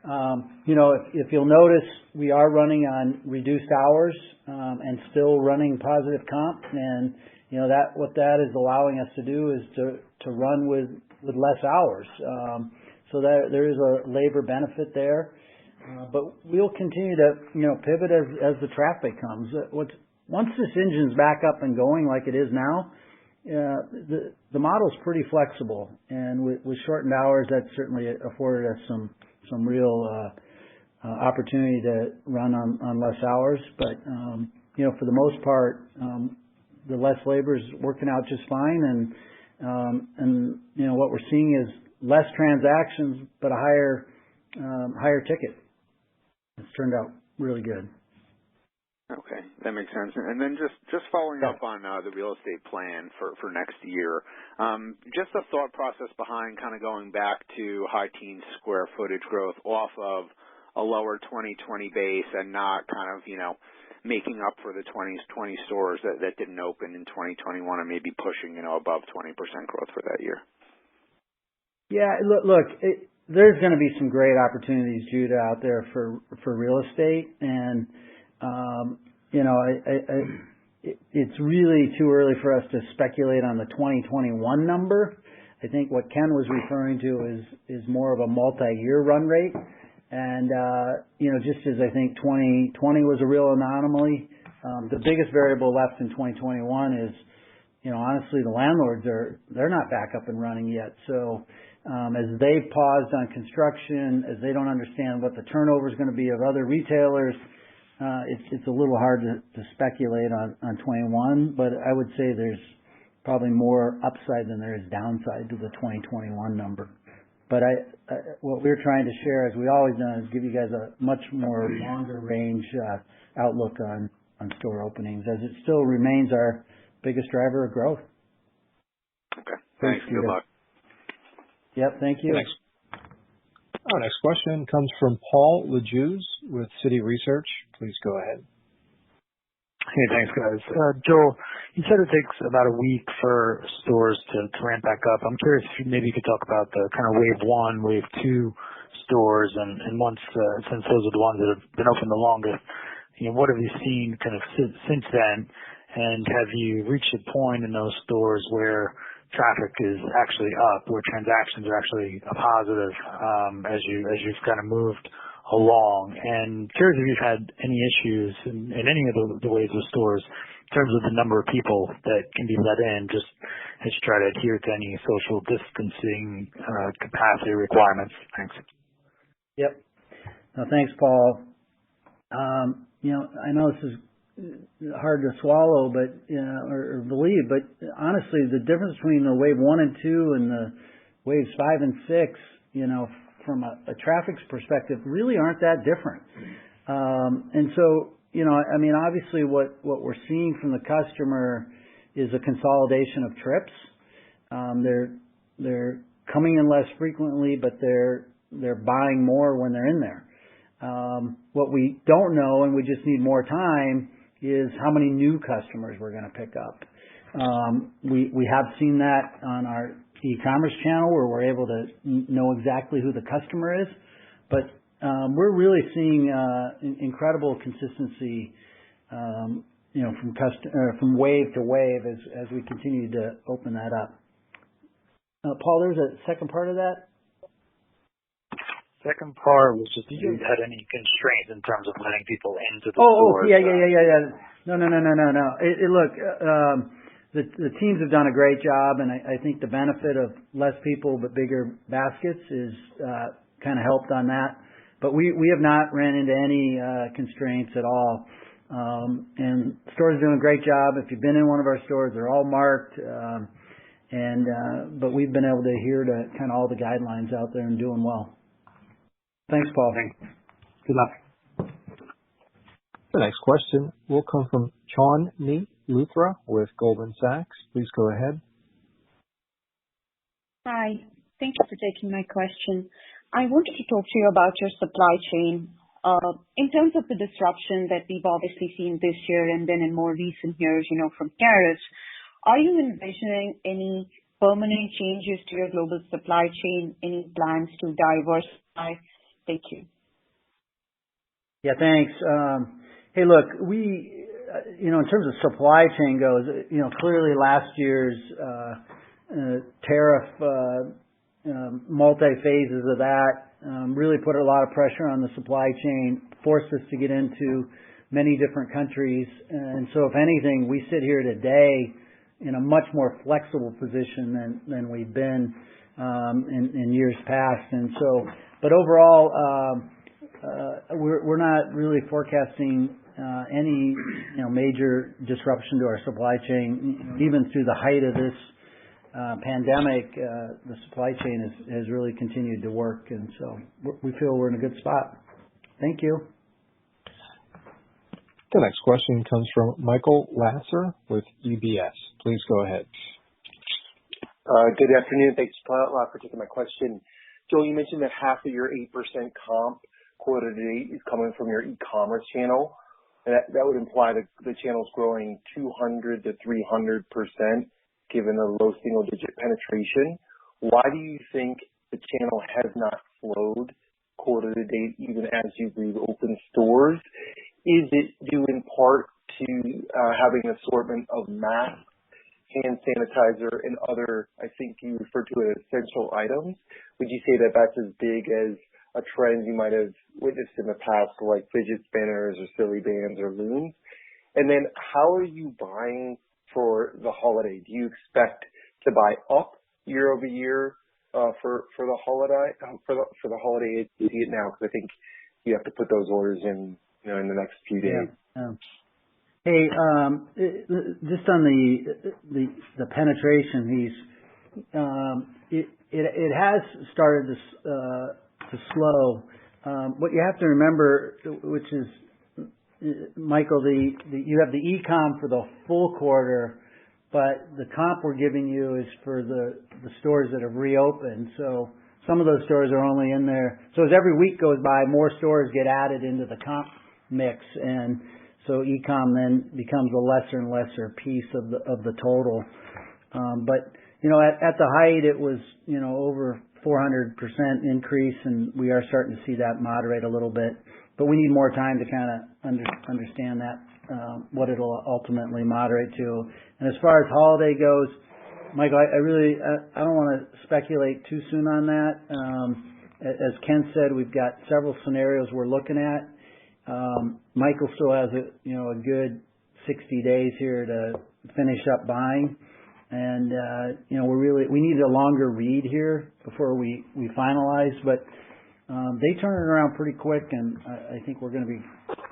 If you'll notice, we are running on reduced hours and still running positive comp, and what that is allowing us to do is to run with less hours. So that there is a labor benefit there, but we'll continue to pivot as the traffic comes. Once this engine's back up and going like it is now, the model's pretty flexible, and with shortened hours, that certainly afforded us some real opportunity to run on less hours. But for the most part, the less labor is working out just fine, and what we're seeing is less transactions but a higher ticket. It's turned out really good. Okay, that makes sense. And then just following up on the real estate plan for next year, just the thought process behind kind of going back to high teens square footage growth off of a lower 2020 base and not kind of, making up for the 20 stores that didn't open in 2021 and maybe pushing, above 20% growth for that year. Yeah, look, there's going to be some great opportunities, Judah, out there for real estate, and it's really too early for us to speculate on the 2021 number. I think what Ken was referring to is more of a multi-year run rate, and just as I think 2020 was a real anomaly, the biggest variable left in 2021 is, honestly, the landlords they're not back up and running yet. So as they've paused on construction, as they don't understand what the turnover is going to be of other retailers, it's a little hard to speculate on 21, but I would say there's probably more upside than there is downside to the 2021 number. But what we're trying to share, as we always done, is give you guys a much more longer range outlook on store openings, as it still remains our biggest driver of growth. Okay. Thanks. Good luck. Yep. Thank you. Thanks. Our next question comes from Paul Lejuez with Citi Research. Please go ahead. Hey, thanks, guys. Joel, you said it takes about a week for stores to ramp back up. I'm curious if maybe you could talk about the kind of wave 1, wave 2 stores, and once since those are the ones that have been open the longest, what have you seen kind of since then, and have you reached a point in those stores where traffic is actually up, where transactions are actually a positive as you've kind of moved along? And curious if you've had any issues in any of the ways of stores in terms of the number of people that can be let in, just as you try to adhere to any social distancing capacity requirements. Thanks. Yep. No, thanks, Paul. I know this is hard to swallow, but or believe, but honestly, the difference between the wave 1 and 2 and the waves 5 and 6, from a traffic perspective, really aren't that different. And so, obviously, what we're seeing from the customer is a consolidation of trips. They're coming in less frequently, but they're buying more when they're in there. What we don't know, and we just need more time, is how many new customers we're going to pick up. We have seen that on our e-commerce channel, where we're able to know exactly who the customer is, but we're really seeing incredible consistency, from wave to wave as we continue to open that up. Paul, there's a second part of that. second part was just if you had any constraints in terms of letting people into the Oh, stores. yeah. No. Look, the teams have done a great job, and I think the benefit of less people but bigger baskets is kind of helped on that. But we have not ran into any constraints at all. And the store's doing a great job. If you've been in one of our stores, they're all marked. But we've been able to adhere to kind of all the guidelines out there and doing well. Thanks, Paul. Thanks. Good luck. The next question will come from Chandni Luthra with Goldman Sachs. Please go ahead. Hi. Thank you for taking my question. I wanted to talk to you about your supply chain. In terms of the disruption that we've obviously seen this year and then in more recent years, from tariffs, are you envisioning any permanent changes to your global supply chain, any plans to diversify? Thank you. Yeah, thanks. Hey, look, we, in terms of supply chain goes, clearly last year's tariff multi-phases of that really put a lot of pressure on the supply chain, forced us to get into many different countries. And so if anything, we sit here today in a much more flexible position than we've been in years past. And so, but overall, we're not really forecasting any major disruption to our supply chain. Even through the height of this pandemic, the supply chain has really continued to work, and so we feel we're in a good spot. Thank you. The next question comes from Michael Lasser with UBS. Please go ahead. Good afternoon. Thanks a lot for taking my question. Joel, you mentioned that half of your 8% comp quarter to date is coming from your e-commerce channel. And that would imply that the channel's growing 200 to 300%, given the low single-digit penetration. Why do you think the channel has not slowed quarter to date, even as you've reopened stores? Is it due in part to having an assortment of masks, hand sanitizer, and other, I think you referred to it as essential items? Would you say that that's as big as a trend you might have witnessed in the past, like fidget spinners or silly bands or loons? And then how are you buying for the holiday? Do you expect to buy up year over year for the holiday for the holiday as you see it now? Because I think you have to put those orders in in the next few days. Yeah. Hey, just on the penetration piece, it has started to slow. What you have to remember, which is, Michael, you have the e-com for the full quarter, but the comp we're giving you is for the stores that have reopened. So some of those stores are only in there. So as every week goes by, more stores get added into the comp mix, and so e-com then becomes a lesser and lesser piece of the total. But at the height, it was over 400% increase, and we are starting to see that moderate a little bit. But we need more time to kind of understand that, what it'll ultimately moderate to. And as far as holiday goes, Michael, I don't want to speculate too soon on that. As Ken said, we've got several scenarios we're looking at. Michael still has a good 60 days here to finish up buying. And, we need a longer read here before we finalize, but they turn it around pretty quick, and I think we're going to be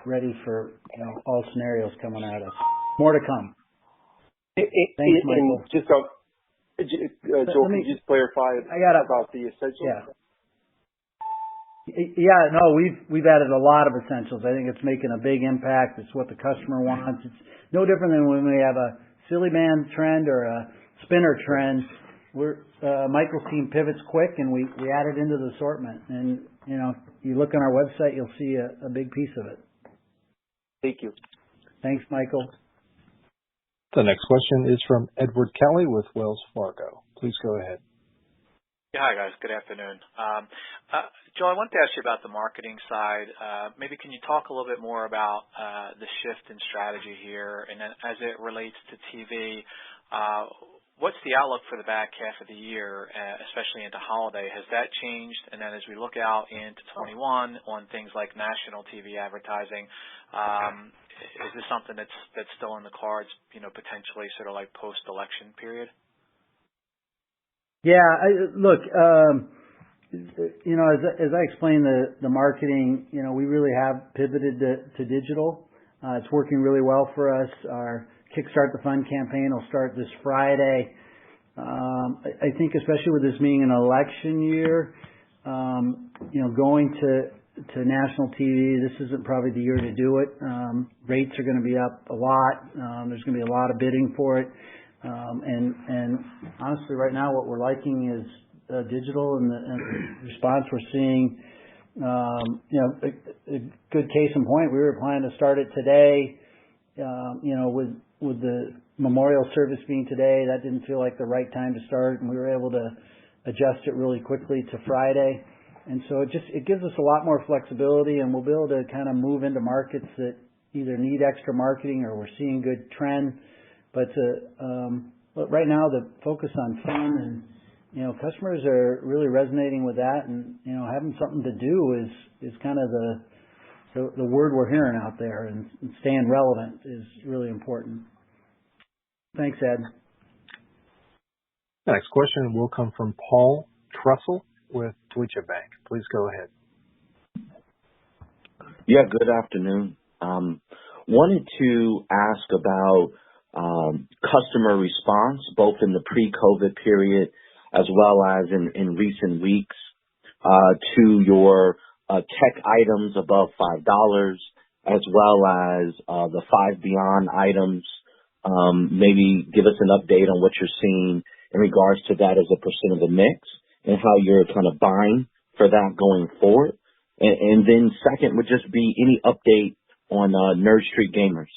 ready for all scenarios coming at us. More to come. Thanks, Michael. Just Joel, can you just clarify about the essentials? Yeah, no, we've added a lot of essentials. I think it's making a big impact. It's what the customer wants. It's no different than when we have a silly band trend or a spinner trend. Michael's team pivots quick, and we add it into the assortment. And you look on our website, you'll see a big piece of it. Thank you. Thanks, Michael. The next question is from Edward Kelly with Wells Fargo. Please go ahead. Yeah, hi, guys. Good afternoon. Joe, I wanted to ask you about the marketing side. Maybe can you talk a little bit more about the shift in strategy here, and then as it relates to TV, what's the outlook for the back half of the year, especially into holiday? Has that changed? And then as we look out into 21 on things like national TV advertising, is this something that's still in the cards, potentially sort of like post-election period? Yeah, look, as I explained the marketing, we really have pivoted to digital. It's working really well for us. Our Kickstart the Fun campaign will start this Friday. I think especially with this being an election year, going to national TV, this isn't probably the year to do it. Rates are going to be up a lot. There's going to be a lot of bidding for it. And honestly, right now, what we're liking is digital, and the response we're seeing. A good case in point, we were planning to start it today. With the memorial service being today, that didn't feel like the right time to start, and we were able to adjust it really quickly to Friday. And so it gives us a lot more flexibility, and we'll be able to kind of move into markets that either need extra marketing or we're seeing good trend. But right now, the focus on fun and customers are really resonating with that, and having something to do is kind of the word we're hearing out there, and staying relevant is really important. Thanks, Ed. The next question will come from Paul Trussell with Deutsche Bank. Please go ahead. Yeah, good afternoon. Wanted to ask about customer response, both in the pre-COVID period as well as in recent weeks, to your tech items above $5, as well as the Five Beyond items. Maybe give us an update on what you're seeing in regards to that as a % of the mix, and how you're kind of buying for that going forward. And then second would just be any update on Nerd Street Gamers.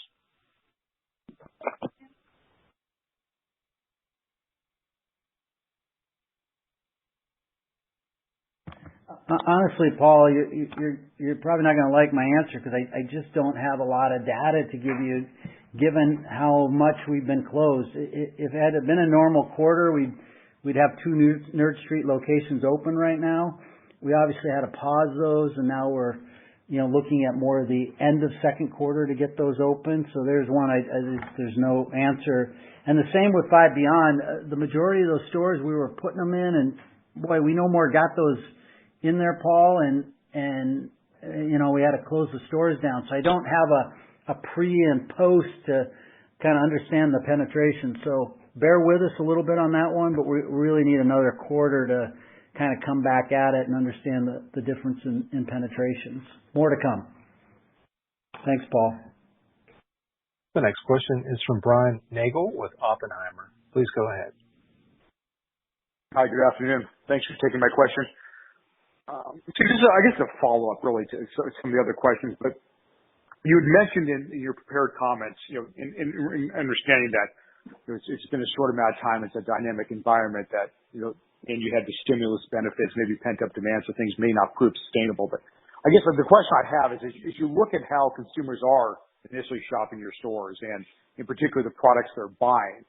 Honestly, Paul, you're probably not going to like my answer, because I just don't have a lot of data to give you, given how much we've been closed. If it had been a normal quarter, we'd have 2 new Nerd Street locations open right now. We obviously had to pause those, and now we're looking at more of the end of second quarter to get those open. So there's one. There's no answer. And the same with Five Beyond. The majority of those stores, we were putting them in, and boy, we no more got those in there, Paul, and we had to close the stores down. So I don't have a pre and post to kind of understand the penetration. So bear with us a little bit on that one, but we really need another quarter to kind of come back at it and understand the difference in penetrations. More to come. Thanks, Paul. The next question is from Brian Nagel with Oppenheimer. Please go ahead. Hi, good afternoon. Thanks for taking my question. So this is, I guess, a follow-up really to some of the other questions, but you had mentioned in your prepared comments, in understanding that it's been a short amount of time, it's a dynamic environment that, and you had the stimulus benefits, maybe pent-up demand, so things may not prove sustainable. But I guess the question I have is, as you look at how consumers are initially shopping your stores, and in particular the products they're buying,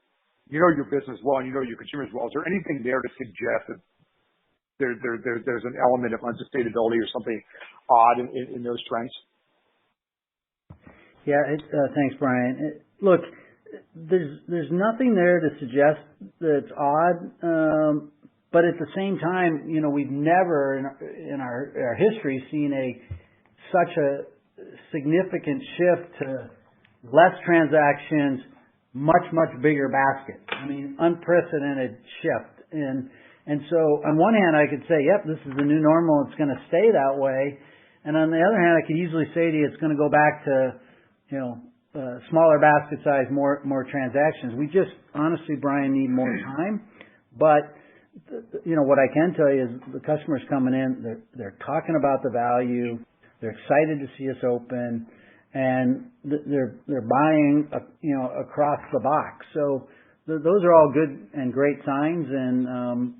your business well, and your consumers well, is there anything there to suggest that there's an element of unsustainability or something odd in those trends? Yeah, thanks, Brian. Look, there's nothing there to suggest that it's odd, but at the same time, we've never in our history seen such a significant shift to less transactions, much bigger basket. I mean, unprecedented shift. And so on one hand, I could say, yep, this is the new normal. It's going to stay that way. And on the other hand, I could easily say to you, it's going to go back to, smaller basket size, more transactions. We just honestly, Brian, need more time. But, what I can tell you is the customers coming in, they're talking about the value. They're excited to see us open, and they're buying, across the box. So those are all good and great signs. And,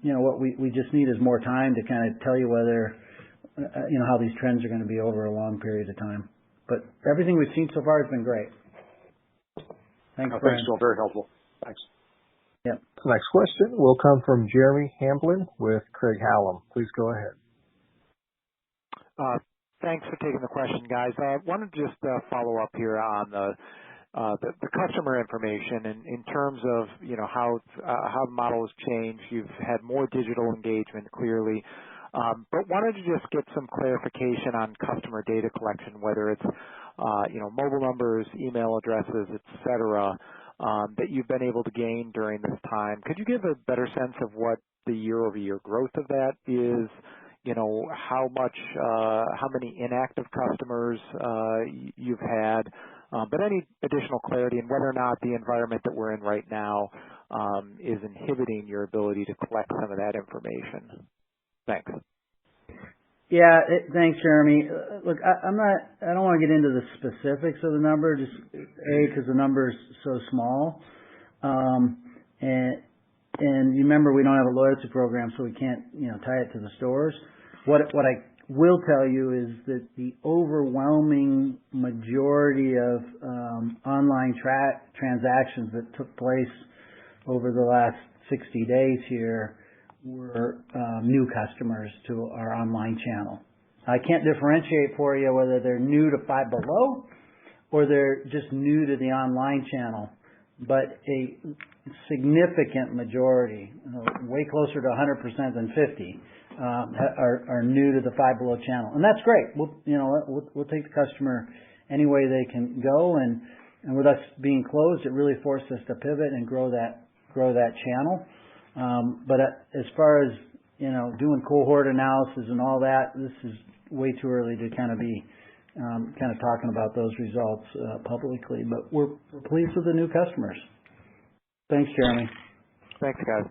what we just need is more time to kind of tell you whether, how these trends are going to be over a long period of time. But everything we've seen so far has been great. Thanks, Brian. Thanks, Joel. Very helpful. Thanks. Yep. The next question will come from Jeremy Hamblin with Craig-Hallum. Please go ahead. Thanks for taking the question, guys. I wanted to just follow up here on the customer information and in terms of how the model has changed. You've had more digital engagement clearly, but wanted to just get some clarification on customer data collection, whether it's mobile numbers, email addresses, et cetera, that you've been able to gain during this time. Could you give a better sense of what the year-over-year growth of that is? How many inactive customers you've had, but any additional clarity on whether or not the environment that we're in right now is inhibiting your ability to collect some of that information. Thanks. Yeah, thanks, Jeremy. Look, I don't want to get into the specifics of the number, just because the number is so small, and you remember we don't have a loyalty program, so we can't tie it to the stores. What I will tell you is that the overwhelming majority of online transactions that took place over the last 60 days here were new customers to our online channel. I can't differentiate for you whether they're new to Five Below or they're just new to the online channel, but a significant majority, way closer to 100% than 50%, are new to the Five Below channel, and that's great. We'll take the customer any way they can go, and with us being closed, it really forced us to pivot and grow that channel. But as far as doing cohort analysis and all that, this is way too early to kind of be talking about those results publicly. But we're pleased with the new customers. Thanks, Jeremy. Thanks, guys.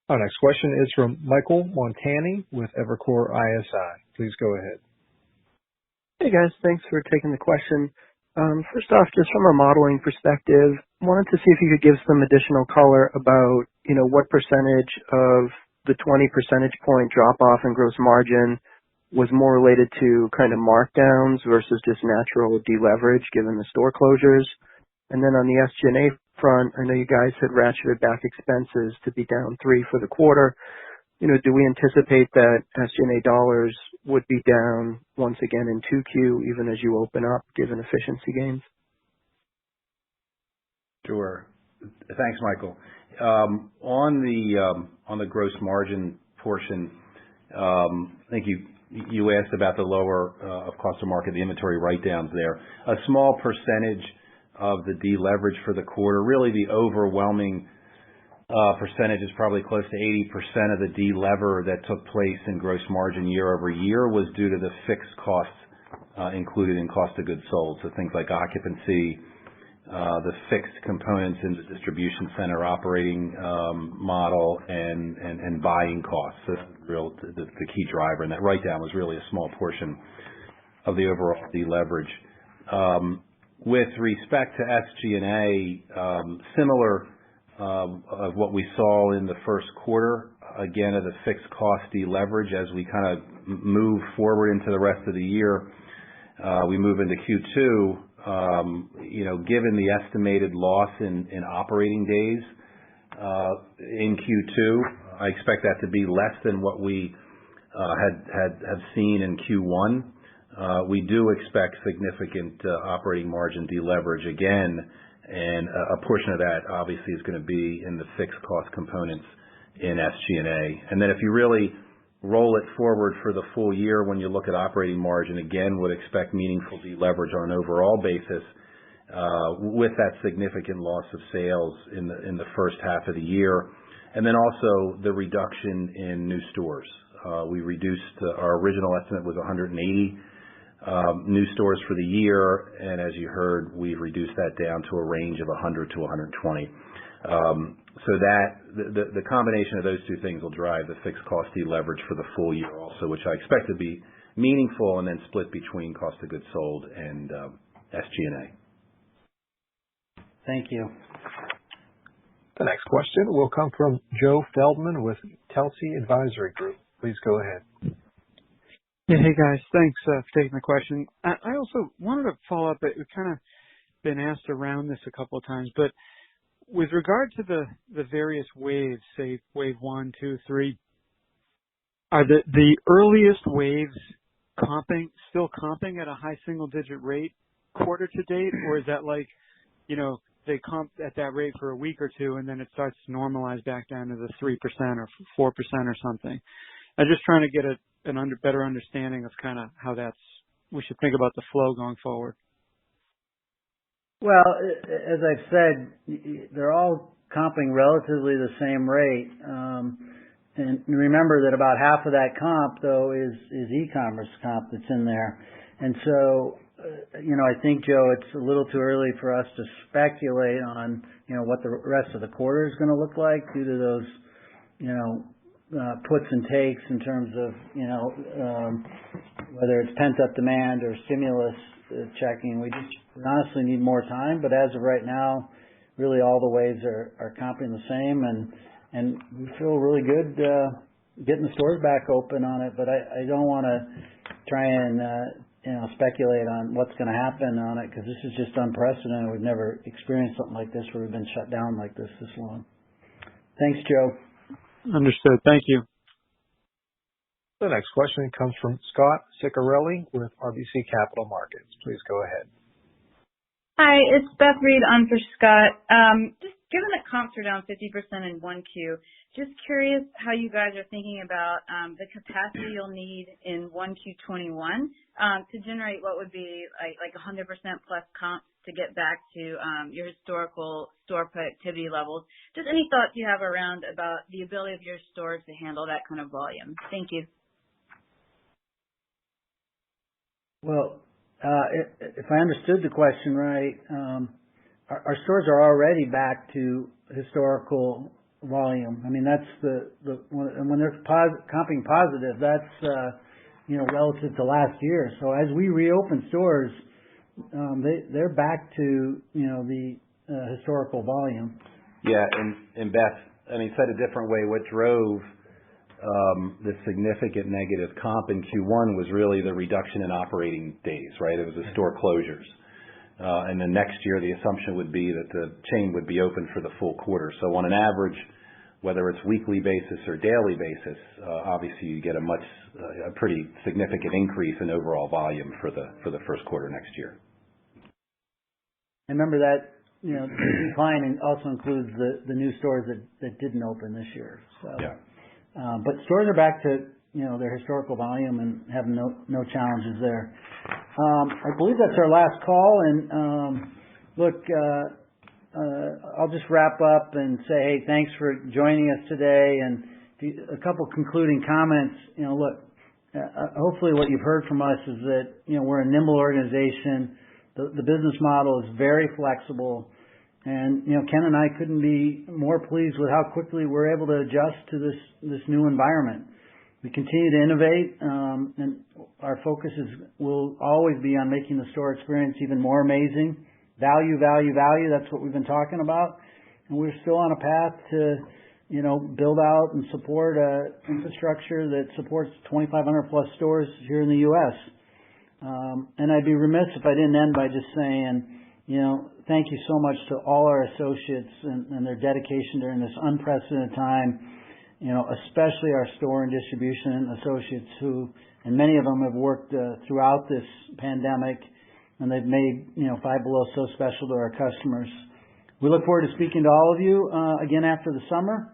Our next question is from Michael Montani with Evercore ISI. Please go ahead. Hey, guys. Thanks for taking the question. First off, just from a modeling perspective, wanted to see if you could give some additional color about, what percentage of the 20 percentage point drop-off in gross margin was more related to kind of markdowns versus just natural deleverage given the store closures. And then on the SG&A front, I know you guys had ratcheted back expenses to be down 3 for the quarter. Do we anticipate that SG&A dollars would be down once again in 2Q, even as you open up, given efficiency gains? Sure. Thanks, Michael. On the gross margin portion, I think you asked about the lower of cost to market, the inventory write-downs there. A small percentage of the deleverage for the quarter, really the overwhelming percentage is probably close to 80% of the delever that took place in gross margin year over year was due to the fixed costs included in cost of goods sold. So things like occupancy, the fixed components in the distribution center operating model, and buying costs. So the key driver, and that write-down was really a small portion of the overall deleverage. With respect to SG&A, similar of what we saw in the first quarter, again, of the fixed cost deleverage as we kind of move forward into the rest of the year. We move into Q2, given the estimated loss in operating days in Q2, I expect that to be less than what we have seen in Q1. We do expect significant operating margin deleverage again, and a portion of that obviously is going to be in the fixed cost components in SG&A. And then if you really roll it forward for the full year, when you look at operating margin, again, would expect meaningful deleverage on an overall basis with that significant loss of sales in the first half of the year. And then also the reduction in new stores. We reduced, our original estimate was 180 new stores for the year, and as you heard, we've reduced that down to a range of 100 to 120. So that the combination of those two things will drive the fixed cost deleverage for the full year also, which I expect to be meaningful and then split between cost of goods sold and SG&A. Thank you. The next question will come from Joe Feldman with Telsey Advisory Group. Please go ahead. Yeah, hey guys, thanks for taking the question. I also wanted to follow up. We've kind of been asked around this a couple of times, but with regard to the various waves, say wave 1, 2, 3, are the earliest waves still comping at a high single-digit rate quarter to date, or is that like, they comp at that rate for a week or two and then it starts to normalize back down to the 3% or 4% or something? I'm just trying to get a better understanding of kind of how we should think about the flow going forward. Well, as I've said, they're all comping relatively the same rate. And remember that about half of that comp, though, is e-commerce comp that's in there. And so, I think, Joe, it's a little too early for us to speculate on, what the rest of the quarter is going to look like due to those, puts and takes in terms of, whether it's pent-up demand or stimulus checking. We honestly need more time, but as of right now, really all the waves are comping the same, and we feel really good getting the stores back open on it. But I don't want to try and speculate on what's going to happen on it, because this is just unprecedented. We've never experienced something like this where we've been shut down like this long. Thanks, Joe. Understood. Thank you. The next question comes from Scot Ciccarelli with RBC Capital Markets. Please go ahead. Hi, it's Beth Reed on for Scott. Just given that comps are down 50% in 1Q, just curious how you guys are thinking about the capacity you'll need in 1Q21 to generate what would be like 100% plus comps to get back to your historical store productivity levels. Just any thoughts you have around about the ability of your stores to handle that kind of volume. Thank you. Well, if I understood the question right, our stores are already back to historical volume. I mean, that's when they're comping positive, that's relative to last year. So as we reopen stores, they're back to the historical volume. Yeah, and Beth, I mean, said a different way, what drove the significant negative comp in Q1 was really the reduction in operating days, right? It was the store closures. And then next year, the assumption would be that the chain would be open for the full quarter. So on an average, whether it's weekly basis or daily basis, obviously you get a pretty significant increase in overall volume for the first quarter next year. And remember that the decline also includes the new stores that didn't open this year. So. Yeah. But stores are back to their historical volume and have no challenges there. I believe that's our last call. And look, I'll just wrap up and say, hey, thanks for joining us today. And a couple concluding comments. Look, hopefully what you've heard from us is that we're a nimble organization. The business model is very flexible. And, Ken and I couldn't be more pleased with how quickly we're able to adjust to this new environment. We continue to innovate, and our focus will always be on making the store experience even more amazing. Value, value, value. That's what we've been talking about. And we're still on a path to, build out and support infrastructure that supports 2,500 plus stores here in the U.S. And I'd be remiss if I didn't end by just saying, thank you so much to all our associates and their dedication during this unprecedented time, especially our store and distribution associates who, and many of them have worked throughout this pandemic, and they've made, Five Below so special to our customers. We look forward to speaking to all of you again after the summer.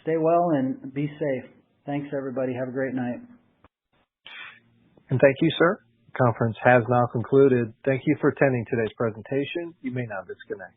Stay well and be safe. Thanks, everybody. Have a great night. And thank you, sir. Conference has now concluded. Thank you for attending today's presentation. You may now disconnect.